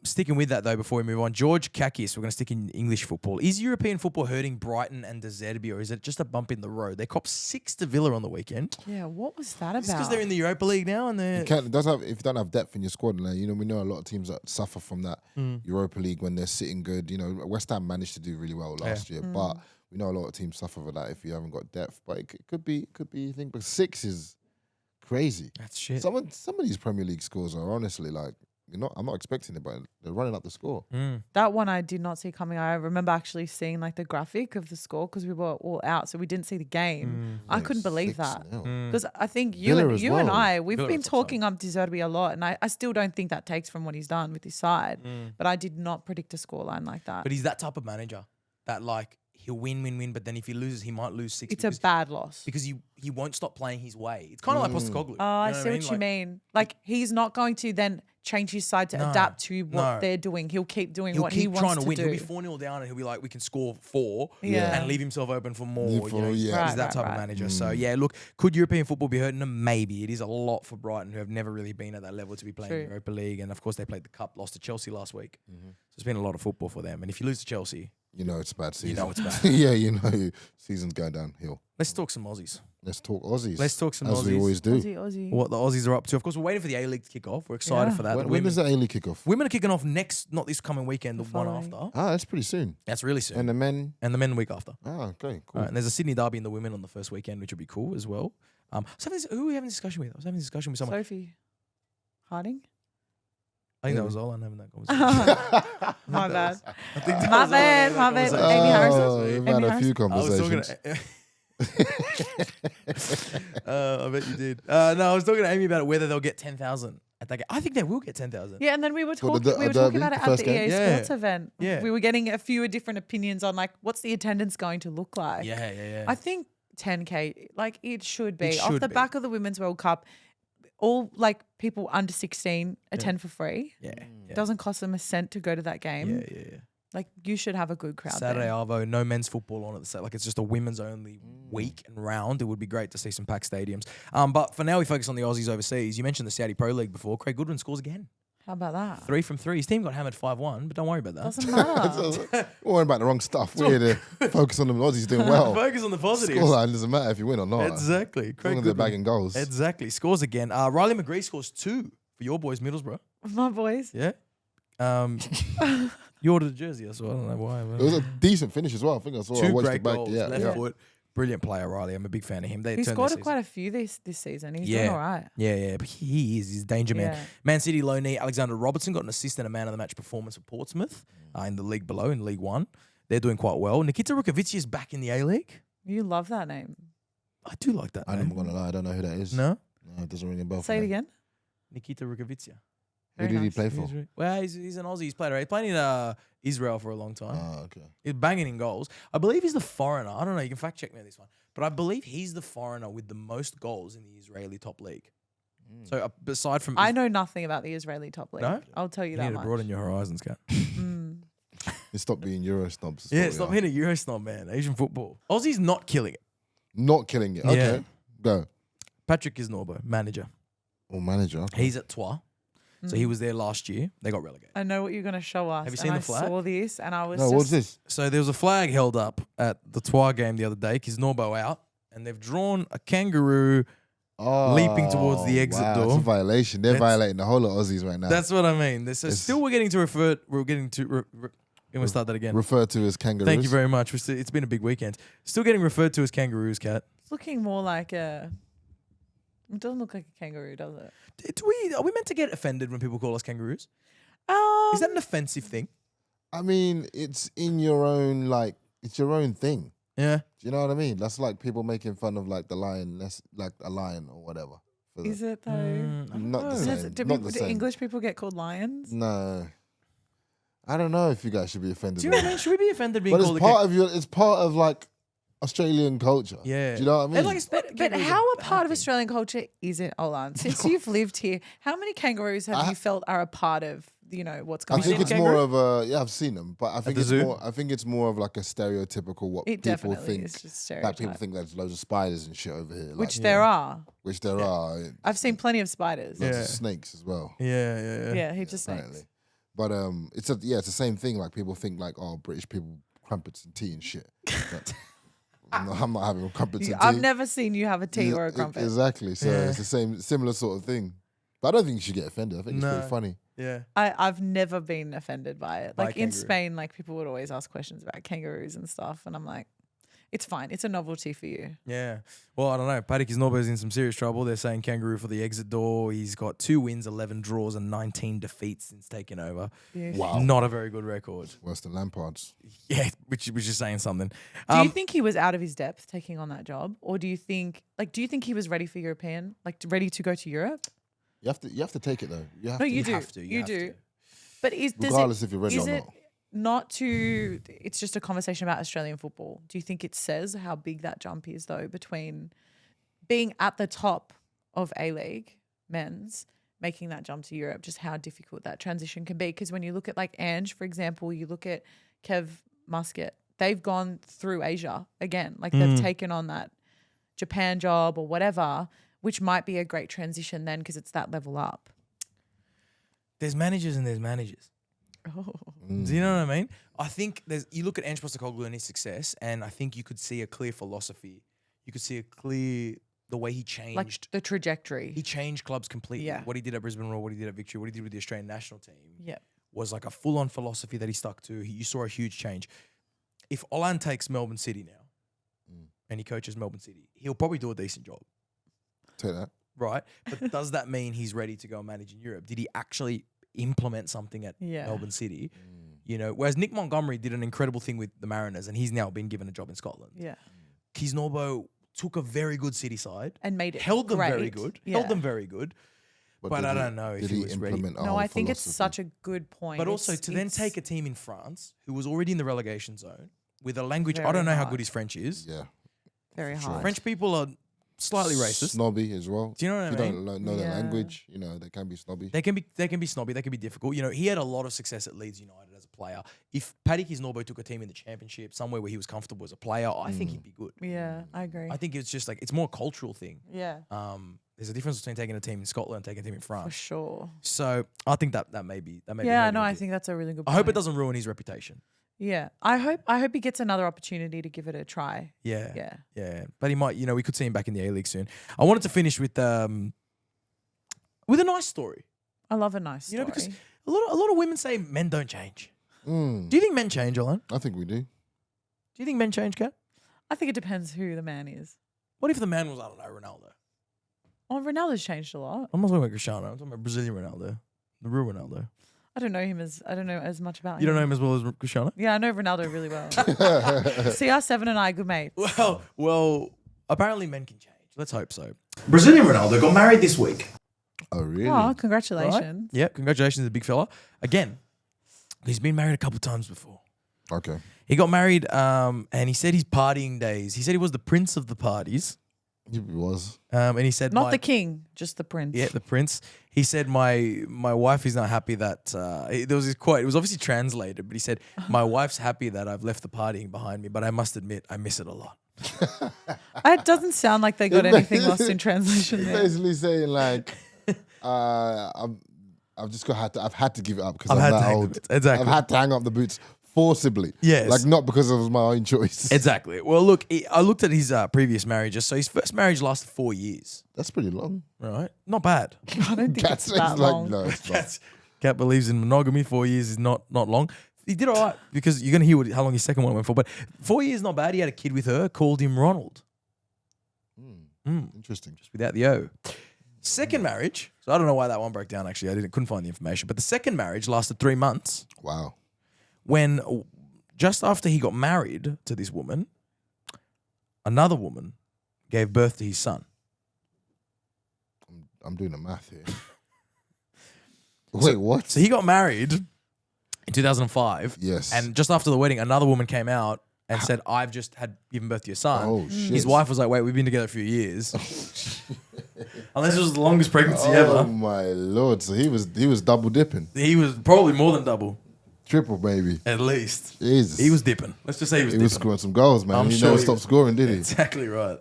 Sticking with that though, before we move on, George Kakis, we're going to stick in English football. Is European football hurting Brighton and De Zerbi, or is it just a bump in the road? They copped 6 to Villa on the weekend. Yeah, what was that It's because about? they're in the Europa League now, and they're It does have if you don't have depth in your squad, and we know a lot of teams that suffer from that Europa League when they're sitting good. West Ham managed to do really well last year, but we know a lot of teams suffer for that if you haven't got depth. But it could be you think, but 6 is crazy. that's shit. Some of these Premier League scores are honestly like I'm not expecting it, but they're running up the score. That one I did not see coming. I remember actually seeing like the graphic of the score because we were all out, so we didn't see the game. I couldn't believe that 6-0. because I think you Villa and as you and well. I we've Villa been was upside. talking up De Zerbi a lot, and I still don't think that takes from what he's done with his side. But I did not predict a scoreline like that. But he's that type of manager that like he'll win, but then if he loses, he might lose 6. It's a bad loss. because he won't stop playing his way. It's kind of like Postecoglou. Oh, I see what you mean. Like he's not going to then change his side to adapt to what they're doing. He'll keep doing He'll what keep he wants trying to to win. do. He'll be 4-0 down and he'll be like, we can score 4 Yeah. and leave himself open for more. Leave for- He's yeah. that type of manager. So yeah, look, could European football be hurting them? Maybe. It is a lot for Brighton, who have never really been at that level to be playing True. Europa League. And of course they played the Cup, lost to Chelsea last week. So it's been a lot of football for them. And if you lose to Chelsea, It's a bad season. know it's bad. yeah, season's going downhill. let's talk some Aussies. Let's talk Aussies. Let's talk some as we Aussies. always do. Aussie. What the Aussies are up to. Of course, we're waiting for the A-League to kick off. We're excited Yeah. for that. The When does the A-League kick off? women are kicking off not this coming weekend, the one following. after. That's pretty soon. That's really soon. And the men. And the men the week after. Okay, cool. All right, and there's a Sydney derby in the women on the first weekend, which would be cool as well. Who are we having a discussion with? I was having a discussion with someone. Sophie Harding. I think that was Olan having that conversation. My bad. I think that My was Olan bad. having My that bad. conversation. Amy Harrison. We've Amy had a Harrison. few I was talking conversations. I bet you did. No, I was talking to Amy about whether they'll get 10,000 at that game. I think they will get 10,000. Yeah, and then we were What, talking. the We were derby, talking about the it at first the game? EA Yeah. Sports event. Yeah. We were getting a few different opinions on like what's the attendance going to look like. Yeah. I think 10K, like it should be. It Off should the be. back of the Women's World Cup, all like people under 16 attend for free. Yeah. It doesn't cost them a cent to go to that game. Yeah. Like you should have a good crowd Saturday there. Arvo, no men's football on at the set. Like it's just a women's only week and round. It would be great to see some packed stadiums. But for now, we focus on the Aussies overseas. You mentioned the Saudi Pro League before. Craig Goodwin scores again. How about that? 3 from 3. His team got hammered 5-1, but don't worry about that. Doesn't matter. We're worrying about the wrong stuff. We're here to focus on the Aussies doing well. Focus on the positives. Scoreline doesn't matter if you win or not. Exactly. As Craig long as they're Goodwin. bagging goals. Exactly. Scores again. Riley McGree scores 2 for your boys, Middlesbrough. My boys. Yeah. You ordered a jersey, so I don't know why. It was a decent finish as well. I think I saw. I 2 watched great it back. goals, Yeah, left yeah. foot. Brilliant player, Riley. I'm a big fan of him. They He turned scored their season. quite a few this season. He's Yeah. doing all right. Yeah, but he is. He's a danger man. Yeah. Man City low knee Alexander Robertson got an assist and a man of the match performance for Portsmouth in the league below, in League One. They're doing quite well. Nikita Rukavici is back in the A-League. You love that name. I do like that I'm name. not gonna lie, I don't know who that is. No? No, it doesn't ring a bell. Say for it me. again. Nikita Rukavici. Who Very did he nice. play for? Well, he's an Aussie. He's played. He's played in Israel for a long time. Oh, okay. He's banging in goals. I believe he's the foreigner. I don't know. You can fact check me on this one. But I believe he's the foreigner with the most goals in the Israeli top league. So aside from... I know nothing about the Israeli top league. No? I'll tell you you that need to much. broaden your horizons, Kat. You stop being Euro snobs. Yeah, stop being a Euro snob, man. Asian football. Aussie's not killing it. Not killing it. Yeah. Okay, go. Patrick Isnorbo, manager. Or manager. Okay. He's at Troyes. So he was there last year. They got relegated. I know what you're going to show us. Have you seen and the flag? I saw this and I was No, just... what's this? So there was a flag held up at the Troyes game the other day. Kisnorbo out. And they've drawn a kangaroo leaping towards the exit door. It's a violation. They're violating the whole of Aussies right now. That's what I mean. So still we're getting to refer. We're getting to. We'll start that again. Referred to as kangaroos. Thank you very much. It's been a big weekend. Still getting referred to as kangaroos, Kat. It's looking more like a. It doesn't look like a kangaroo, does it? Are we meant to get offended when people call us kangaroos? Is that an offensive thing? I mean, it's in your own, like, it's your own thing. Yeah. Do you know what I mean? That's like people making fun of like the lion, like a lion or whatever. Is it though? Not the same. Do English people get called lions? No. I don't know if you guys should be offended. Do you know what I mean? Should we be offended being called it's part of like Australian culture. Yeah. Do you know what I mean? But how a part of Australian culture is it, Olan? Since you've lived here, how many kangaroos have you felt are a part of, what's going on? I think it's more of a, I've seen them, but I think it's zoo? more, I think it's more of like a stereotypical what It people definitely think. is just stereotype. Like people think there's loads of spiders and shit over here. Which there are. Which there are. I've seen plenty of spiders. Lots of snakes as well. Yeah, heaps of snakes. Apparently. But it's the same thing. Like people think like, oh, British people crumpets and tea and shit. But I'm not having crumpets and tea. I've never seen you have a tea or a crumpet. Exactly. So it's the similar sort of thing. But I don't think you should get offended. I think it's pretty funny. Yeah. I've never been offended by it. Like in kangaroo. Spain, like people would always ask questions about kangaroos and stuff, and I'm like, it's fine. It's a novelty for you. Yeah. Well, I don't know. Patrick Isnorbo's in some serious trouble. They're saying kangaroo for the exit door. He's got 2 wins, 11 draws, and 19 defeats since taking over. Wow. Not a very good record. Worse than Lampard's. Yeah, which is saying something. Do you think he was out of his depth taking on that job, or do you think he was ready for European, like ready to go to Europe? You have to take it though. You have No, to. you do. have to, you You have do. to. But Regardless if you're ready is or it not to? It's just a conversation about Australian football. Do you think it says how big that jump is though between being at the top of A-League men's, making that jump to Europe, just how difficult that transition can be? Because when you look at like Ange, for example, you look at Kev Muscat, they've gone through Asia again. Like they've taken on that Japan job or whatever, which might be a great transition then because it's that level up. There's managers and there's managers. Oh. Do you know what I mean? I think you look at Ange Postecoglou and his success, and I think you could see a clear philosophy. You could see the way he changed. Like the trajectory. He changed clubs completely. Yeah. What he did at Brisbane Roar, what he did at Victory, what he did with the Australian national team was like a full-on philosophy that he stuck to. You saw a huge change. If Olan takes Melbourne City now and he coaches Melbourne City, he'll probably do a decent job. Take that. Right? But does that mean he's ready to go and manage in Europe? Did he actually implement something at Melbourne City? Whereas Nick Montgomery did an incredible thing with the Mariners and he's now been given a job in Scotland. Yeah. Kisnorbo took a very good City side. And made it held them great. very good. Yeah. Held them very good. But I don't know if he was ready. No, I think it's such a good point. But also to then take a team in France who was already in the relegation zone with a language, I Very don't know how hard. good his French is. Yeah. very Sure. hard. French people are slightly racist. Snobby as well. Do you know what I If you mean? don't know their Yeah. language, they can be snobby. They can be snobby. They can be difficult. He had a lot of success at Leeds United as a player. If Paddy Kisnorbo took a team in the championship, somewhere where he was comfortable as a player, I think he'd be good. Yeah, I agree. I think it's just like it's more a cultural thing. Yeah, There's a difference between taking a team in Scotland and taking a team in for France. sure. So I think that may be Yeah, maybe no, a I bit. think that's a really good I point. hope it doesn't ruin his reputation. Yeah, I hope he gets another opportunity to give it a try. Yeah. Yeah. But he might, we could see him back in the A-League soon. I wanted to finish with a nice story. I love a nice story. Because a lot of women say men don't change. Mm. Do you think men change, Olan? I think we do. Do you think men change, Kat? I think it depends who the man is. What if the man was, I don't know, Ronaldo? Oh, Ronaldo's changed a lot. I'm not talking about Cristiano. I'm talking about Brazilian Ronaldo. The real Ronaldo. I don't know as much about him. You don't know him as well as Cristiano? Yeah, I know Ronaldo really well. CR7 and I, good mates. Well, apparently men can change. Let's hope so. Brazilian Ronaldo got married this week. Oh, really? Oh, congratulations. Yeah, congratulations, the big fella. Again, he's been married a couple times before. Okay. He got married and he said his partying days. He said he was the prince of the parties. He was. And he said Not the king, just the prince. Yeah, the prince. He said, my wife is not happy that... there was this quote. It was obviously translated, but he said, my wife's happy that I've left the partying behind me, but I must admit, I miss it a lot. It doesn't sound like they got anything lost in translation there. Basically saying like, I've had to give it up because I've I'm had to that hang the old. boots. Exactly. I've had to hang up the boots forcibly. Yes. Like not because it was my own choice. Exactly. Well, look, I looked at his previous marriages. So his first marriage lasted 4 years. That's pretty long. Right? Not bad. I don't think Cat's it's that like, long. no, it's not. Cat believes in monogamy. 4 years is not long. He did all right because you're going to hear how long his second one went for. But 4 years not bad. He had a kid with her, called him Ronald. Interesting. Just without the O. Second marriage. So I don't know why that one broke down, actually. Couldn't find the information. But the second marriage lasted 3 months. Wow. When just after he got married to this woman, another woman gave birth to his son. I'm doing the math here. Wait, what? So he got married in 2005. Yes. And just after the wedding, another woman came out and said, I've just had given birth to your son. Oh, shit. His wife was like, wait, we've been together a few years. Unless it was the longest pregnancy Oh ever. my Lord. So he was double dipping. He was probably more than double, Triple, baby. at least. Jesus. He was dipping. Let's just say he was He dipping. was scoring some goals, man. I'm He sure never he stopped was. scoring, did he? Exactly right.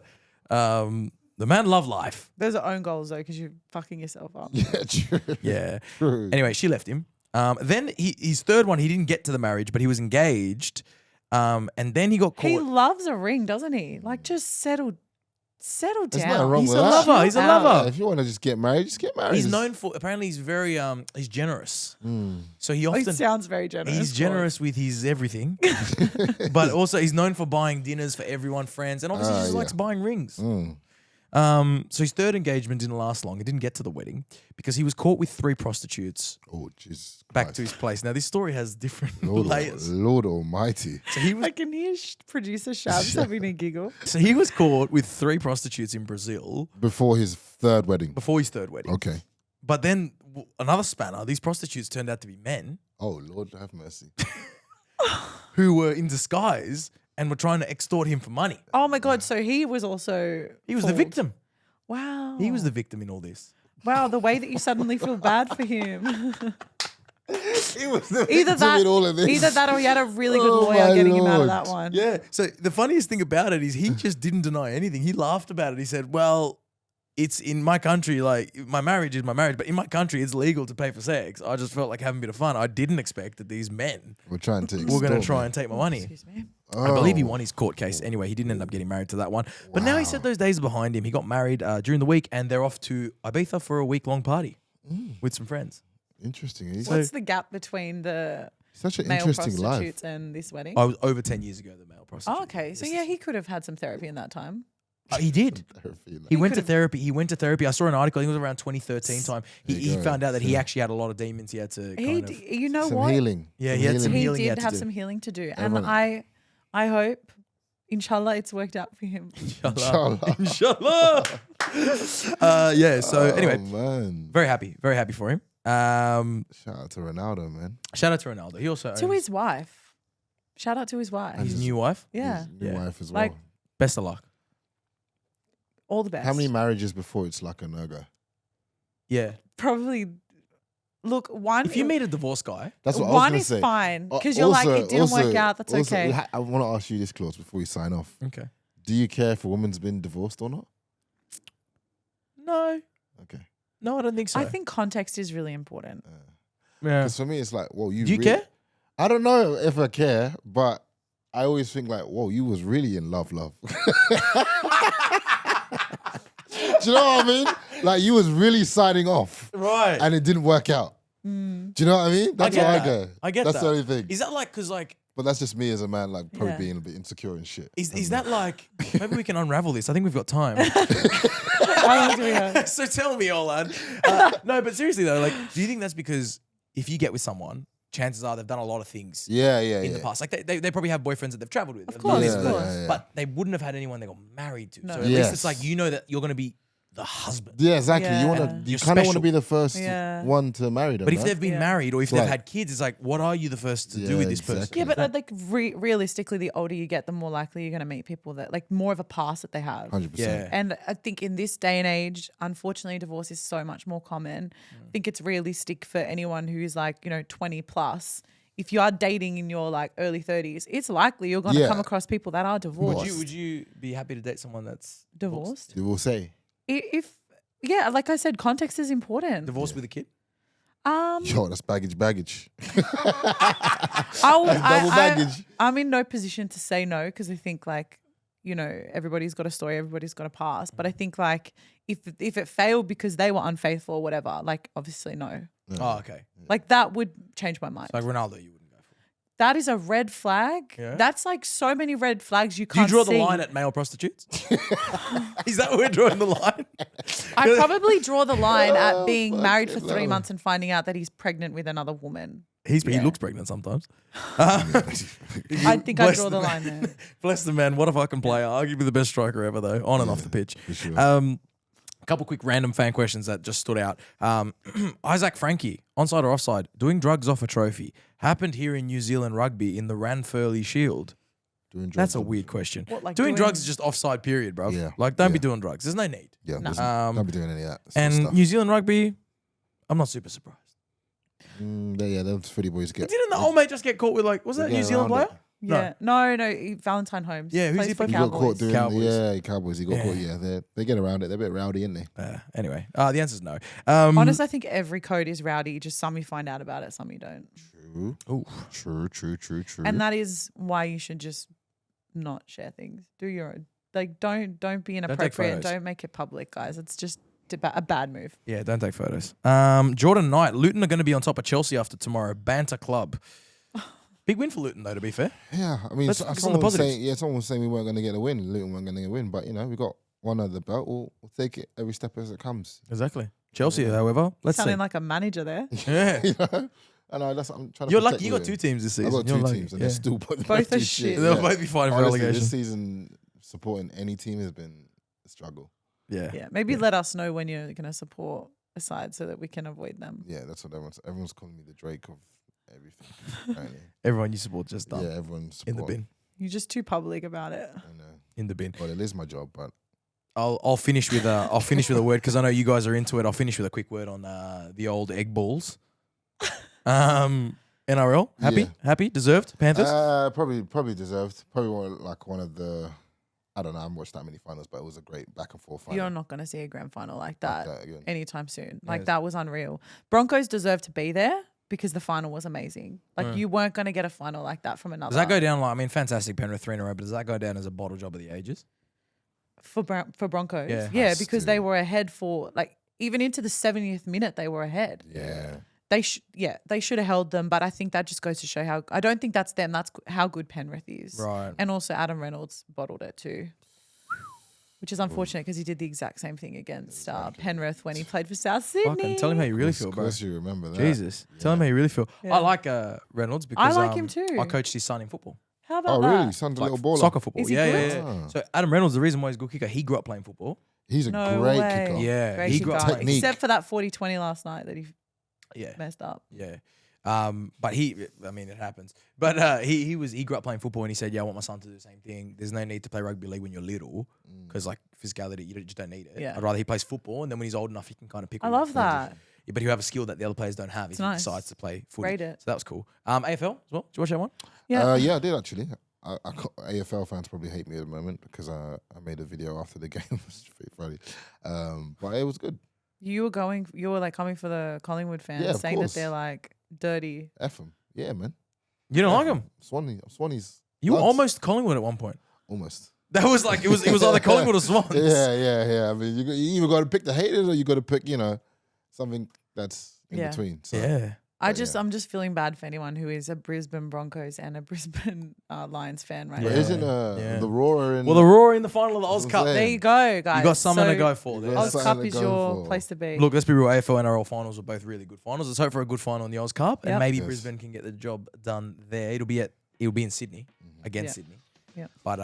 The man loved life. Those are own goals though, because you're fucking yourself up. Yeah, true. Yeah. True. Anyway, she left him. Then his third one, he didn't get to the marriage, but he was engaged. And then he got caught. He loves a ring, doesn't he? Like, just settle There's nothing down. wrong He's with a that. lover. He's a Chill lover. out. If you want to just get married, just get married. He's known for, apparently he's very, he's generous. So he He often, sounds very generous. he's generous with his everything. But also he's known for buying dinners for everyone, friends. And obviously he just likes buying rings. So his third engagement didn't last long. He didn't get to the wedding because he was caught with 3 prostitutes Oh, Jesus. back to his place. Now this story has different Lord, layers. Lord Almighty. So he was I can hear producer Shabs having a giggle. caught with 3 prostitutes in Brazil Before his third wedding. before his third wedding. Okay. But then another spanner, these prostitutes turned out to be men Oh, Lord have mercy. who were in disguise and were trying to extort him for money. Oh my God. So he was also. He was the fooled. victim. Wow. He was the victim in all this. Wow. The way that you suddenly feel bad for him. He was the Either victim that, in all of this. either that, or he had a really good Oh lawyer my getting him out of Lord. that one. Yeah. So the funniest thing about it is he just didn't deny anything. He laughed about it. He said, well, it's in my country, like my marriage is my marriage, but in my country it's legal to pay for sex. I just felt like having a bit of fun. I didn't expect that these men We're trying to. were going to extort try me. and take my money. Excuse me. I believe he Oh. won his court case. Anyway, he didn't end up getting married to that one. But now he said those days are behind him. He got married during the week and they're off to Ibiza for a week-long party with some friends. Interesting. He's What's the gap between the such an male interesting prostitutes life. and this wedding? I was over 10 years ago, the male prostitute. Oh, okay. So yeah, he could have had some therapy in that time. He did. Therapy, He went to could've- therapy. He went to therapy. I saw an article. I think it was around 2013 time. He go. found out that he actually had a lot of demons. He had to He, kind of. you know Some what? healing. Yeah, he had some He healing he did had to have do. some healing to do, Everyone- and I hope, inshallah, it's worked out for him. Inshallah. Inshallah. Yeah. So anyway, Oh, man. very happy for him. Shout out to Ronaldo, man. Shout out to Ronaldo. He also To owns his wife. Shout out to his wife. his new wife. Yeah, His new Yeah. wife as well. Like- Best of luck. all the best. How many marriages before it's like a no-go? Yeah. Probably. Look, one. If you meet a divorce guy, That's what I was one going to is say. fine because you're like, it didn't work out. That's okay. I want to ask you this, Claudes, before we sign off. okay. Do you care if a woman's been divorced or not? No, Okay. no, I don't think so. I think context is really important. Yeah. Because for me, it's like, whoa, you Do you really- care? I don't know if I care, but I always think like, whoa, you was really in love. Do you know what I mean? Like you was really signing off Right. and it didn't work out. Do you know what I mean? That's get what I that. go. I get That's that. the only thing. Is that like because like But that's just me as a man, like probably Yeah. being a bit insecure and shit. is that like maybe we can unravel this? I think we've got time. How long do we have? So tell me, Olan. No, but seriously though, like, do you think that's because if you get with someone, chances are they've done a lot of things Yeah, in the past? Like they probably have boyfriends that they've traveled with. Of course, of course. But they wouldn't have had anyone they got married to. No. So at least Yes. it's like you know that you're going to be the husband. Yeah, exactly. Yeah. You want to, you You're kind of want to special. be the first Yeah. one to marry them. But if right? they've been Yeah. married or if Right. they've had kids, it's like, what are you the first to do Yeah, with this person? exactly. Yeah, but like realistically, the older you get, the more likely you're going to meet people that like more of a past that they have. 100%. Yeah. And I think in this day and age, unfortunately, divorce is so much more common. I think it's realistic for anyone who's like, 20 plus. If you are dating in your like early 30s, it's likely you're going to Yeah. come across people that are divorced. Would you be happy to date someone that's divorced? You will say. If yeah, like I said, context is important. Divorced with a kid? Yo, that's baggage. Double baggage. I'm in no position to say no because I think like, you know, everybody's got a story, everybody's got a past. But I think like if it failed because they were unfaithful or whatever, like obviously no. Oh, okay. Like that would change my mind. So like Ronaldo, you wouldn't go for. That is a red flag. Yeah. That's like so many red flags you Do you can't draw see. the line at male prostitutes? Is that where we're drawing the line? I probably draw the line at being fucking married for 3 hell. months and finding out that he's pregnant with another woman. He Yeah. looks pregnant sometimes. I think I Bless draw the the line there. Bless the man. What a fucking player. Arguably the best striker ever, though, on and off the pitch. For sure. A couple quick random fan questions that just stood out. Isaac Frankie, onside or offside, doing drugs off a trophy. Happened here in New Zealand rugby in the Ranfurly Shield. Doing drugs That's a on- weird question. What, like doing doing- drugs is just offside, period, bro. Yeah. Like, don't be Yeah. doing drugs. There's no need. Yeah, No. don't be doing any of that sort of And stuff. New Zealand rugby, I'm not super surprised. Those footy boys get. Didn't the old mate just get caught with like, was that a They New get Zealand around player? Yeah. No, Valentine Holmes. Yeah, who's Plays he for playing He for? got caught Cowboys. doing Cowboys. Cowboys. He got Yeah. caught. Yeah, they get around it. They're a bit rowdy, aren't they? Anyway, the answer's no. Honestly, I think every code is rowdy. Just some you find out about it, some you don't. True. Ooh. True. And that is why you should just not share things. Do your own. Like, don't be take inappropriate. photos. Don't make it public, guys. It's just a bad move. Yeah, don't take photos. Jordan Knight, Luton are going to be on top of Chelsea after tomorrow. Banter club. Big win for Luton, though, to be fair. Yeah, I mean, Let's focus on the someone was positives. saying, someone was saying we weren't going to get a win. Luton weren't going to get a win, but we got one under the belt. We'll take it every step as it comes. Exactly. Chelsea, however, let's see. Sounding like a manager there. Yeah. You know? I know. I'm trying to. You're protect lucky you got Luton. 2 teams this I season. got You're 2 lucky. teams, and Yeah. they're still both Both are do shit. They'll yeah. both be fighting for Honestly, relegation. this season, supporting any team has been a struggle. Yeah. Yeah, maybe let us know when you're going to support a side so that we can avoid them. Yeah, that's what everyone's calling me the Drake of everything. Apparently. Everyone you support just done. Yeah, everyone's In the bin. You're just too public about it. I know. In the bin. Well, it is my job, but I'll finish with a word because I know you guys are into it. I'll finish with a quick word on the old egg balls. NRL, happy, Yeah. happy, deserved. Panthers. probably deserved. Probably one of the. I don't know. I haven't watched that many finals, but it was a great back and forth final. You're not going to see a grand final like that again. anytime soon. Yeah. Like, that was unreal. Broncos deserve to be there because the final was amazing. Like, you weren't going to get a final like that from another. Does that go down like, I mean, fantastic Penrith 3 in a row, but does that go down as a bottle job of the ages? for Broncos? Yeah. Yeah, Has because to. they were ahead for like even into the 70th minute they were ahead. Yeah. They should have held them, but I think that just goes to show how I don't think that's them. That's how good Penrith is. Right. And also Adam Reynolds bottled it too. Which is unfortunate because he did the exact same thing against Penrith when he played for South Sydney. Fucking tell him how you really feel, Of bro. course, you remember that. Jesus. Tell him how you really feel. Yeah. I like Reynolds because like him too. I coached his son in football. How about Oh, that? really? Son's a Like little baller. soccer football. Is he yeah, good? yeah, yeah. Ah. So Adam Reynolds, the reason why he's a good kicker, he grew up playing football. He's a No great way. kicker. Yeah. Great he kicker. grew up playing. Technique. Except for that 40-20 last night that he Yeah. messed up. Yeah. But it happens. But he grew up playing football and he said, yeah, I want my son to do the same thing. There's no need to play rugby league when you're little because like physicality, you just don't need it. Yeah. I'd rather he plays football and then when he's old enough, he can kind of pick. I with love it. that. Yeah, but he'll have a skill that the other players don't have if he nice. decides to play footy. Rate it. So that was cool. AFL as well. Did you watch that one? Yeah. Yeah, I did actually. AFL fans probably hate me at the moment because I made a video after the game. It was pretty funny. But it was good. You were like coming for the Collingwood fans, Yeah, of saying that course. they're like dirty. F them. Yeah, man. You don't like him? Swanee's. You were bloods. almost Collingwood at one point. Almost. That was like, it was either Collingwood or Swans. Yeah. I mean, you either got to pick the haters or you got to pick, something that's in Yeah. between. So, Yeah. I'm just feeling bad for anyone who is a Brisbane Broncos and a Brisbane Lions fan right But now. isn't Yeah. the Roar in Well, the Roar in the final of the Oz That's Cup. what I'm There saying. you go, guys. You got something to So, go for there. got Oz something Cup to is go your for. place to be. Look, let's be real. AFL and NRL finals are both really good finals. Let's hope for a good final in the Oz Cup, and Yep. maybe Yes. Brisbane can get the job done there. It'll be in Sydney against Yeah. Sydney. Yeah. But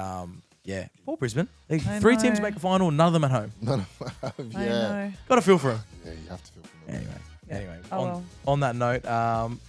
yeah, poor Brisbane. I 3 teams know. make a final, none of them at home. None of I know. Got to feel for them. Yeah, you have to feel for them. Anyway, Oh, on, well. on that note,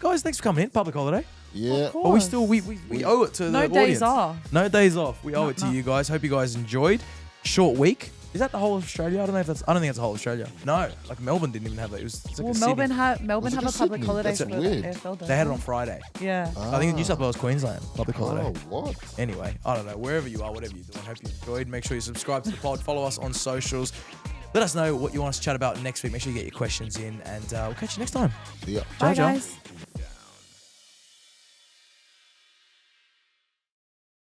guys, thanks for coming in. Public holiday, Yeah. Of course. but we still we owe it to no the days audience. off. No days off. We owe No, it to no. you guys. Hope you guys enjoyed. Short week. Is that the whole of Australia? I don't think it's the whole of Australia. No, like Melbourne didn't even have that. It was it's like Well, a Melbourne city. have Was it a just public Sydney? holiday That's for the weird. AFL. They had it on Friday. Yeah. I think New South Wales, Queensland, public holiday. Oh, what? Anyway, I don't know. Wherever you are, whatever you're doing, hope you enjoyed. Make sure you subscribe to the pod. Follow us on socials. Let us know what you want us to chat about next week. Make sure you get your questions in, and we'll catch you next time. Yeah. Bye, Ciao, ciao. guys.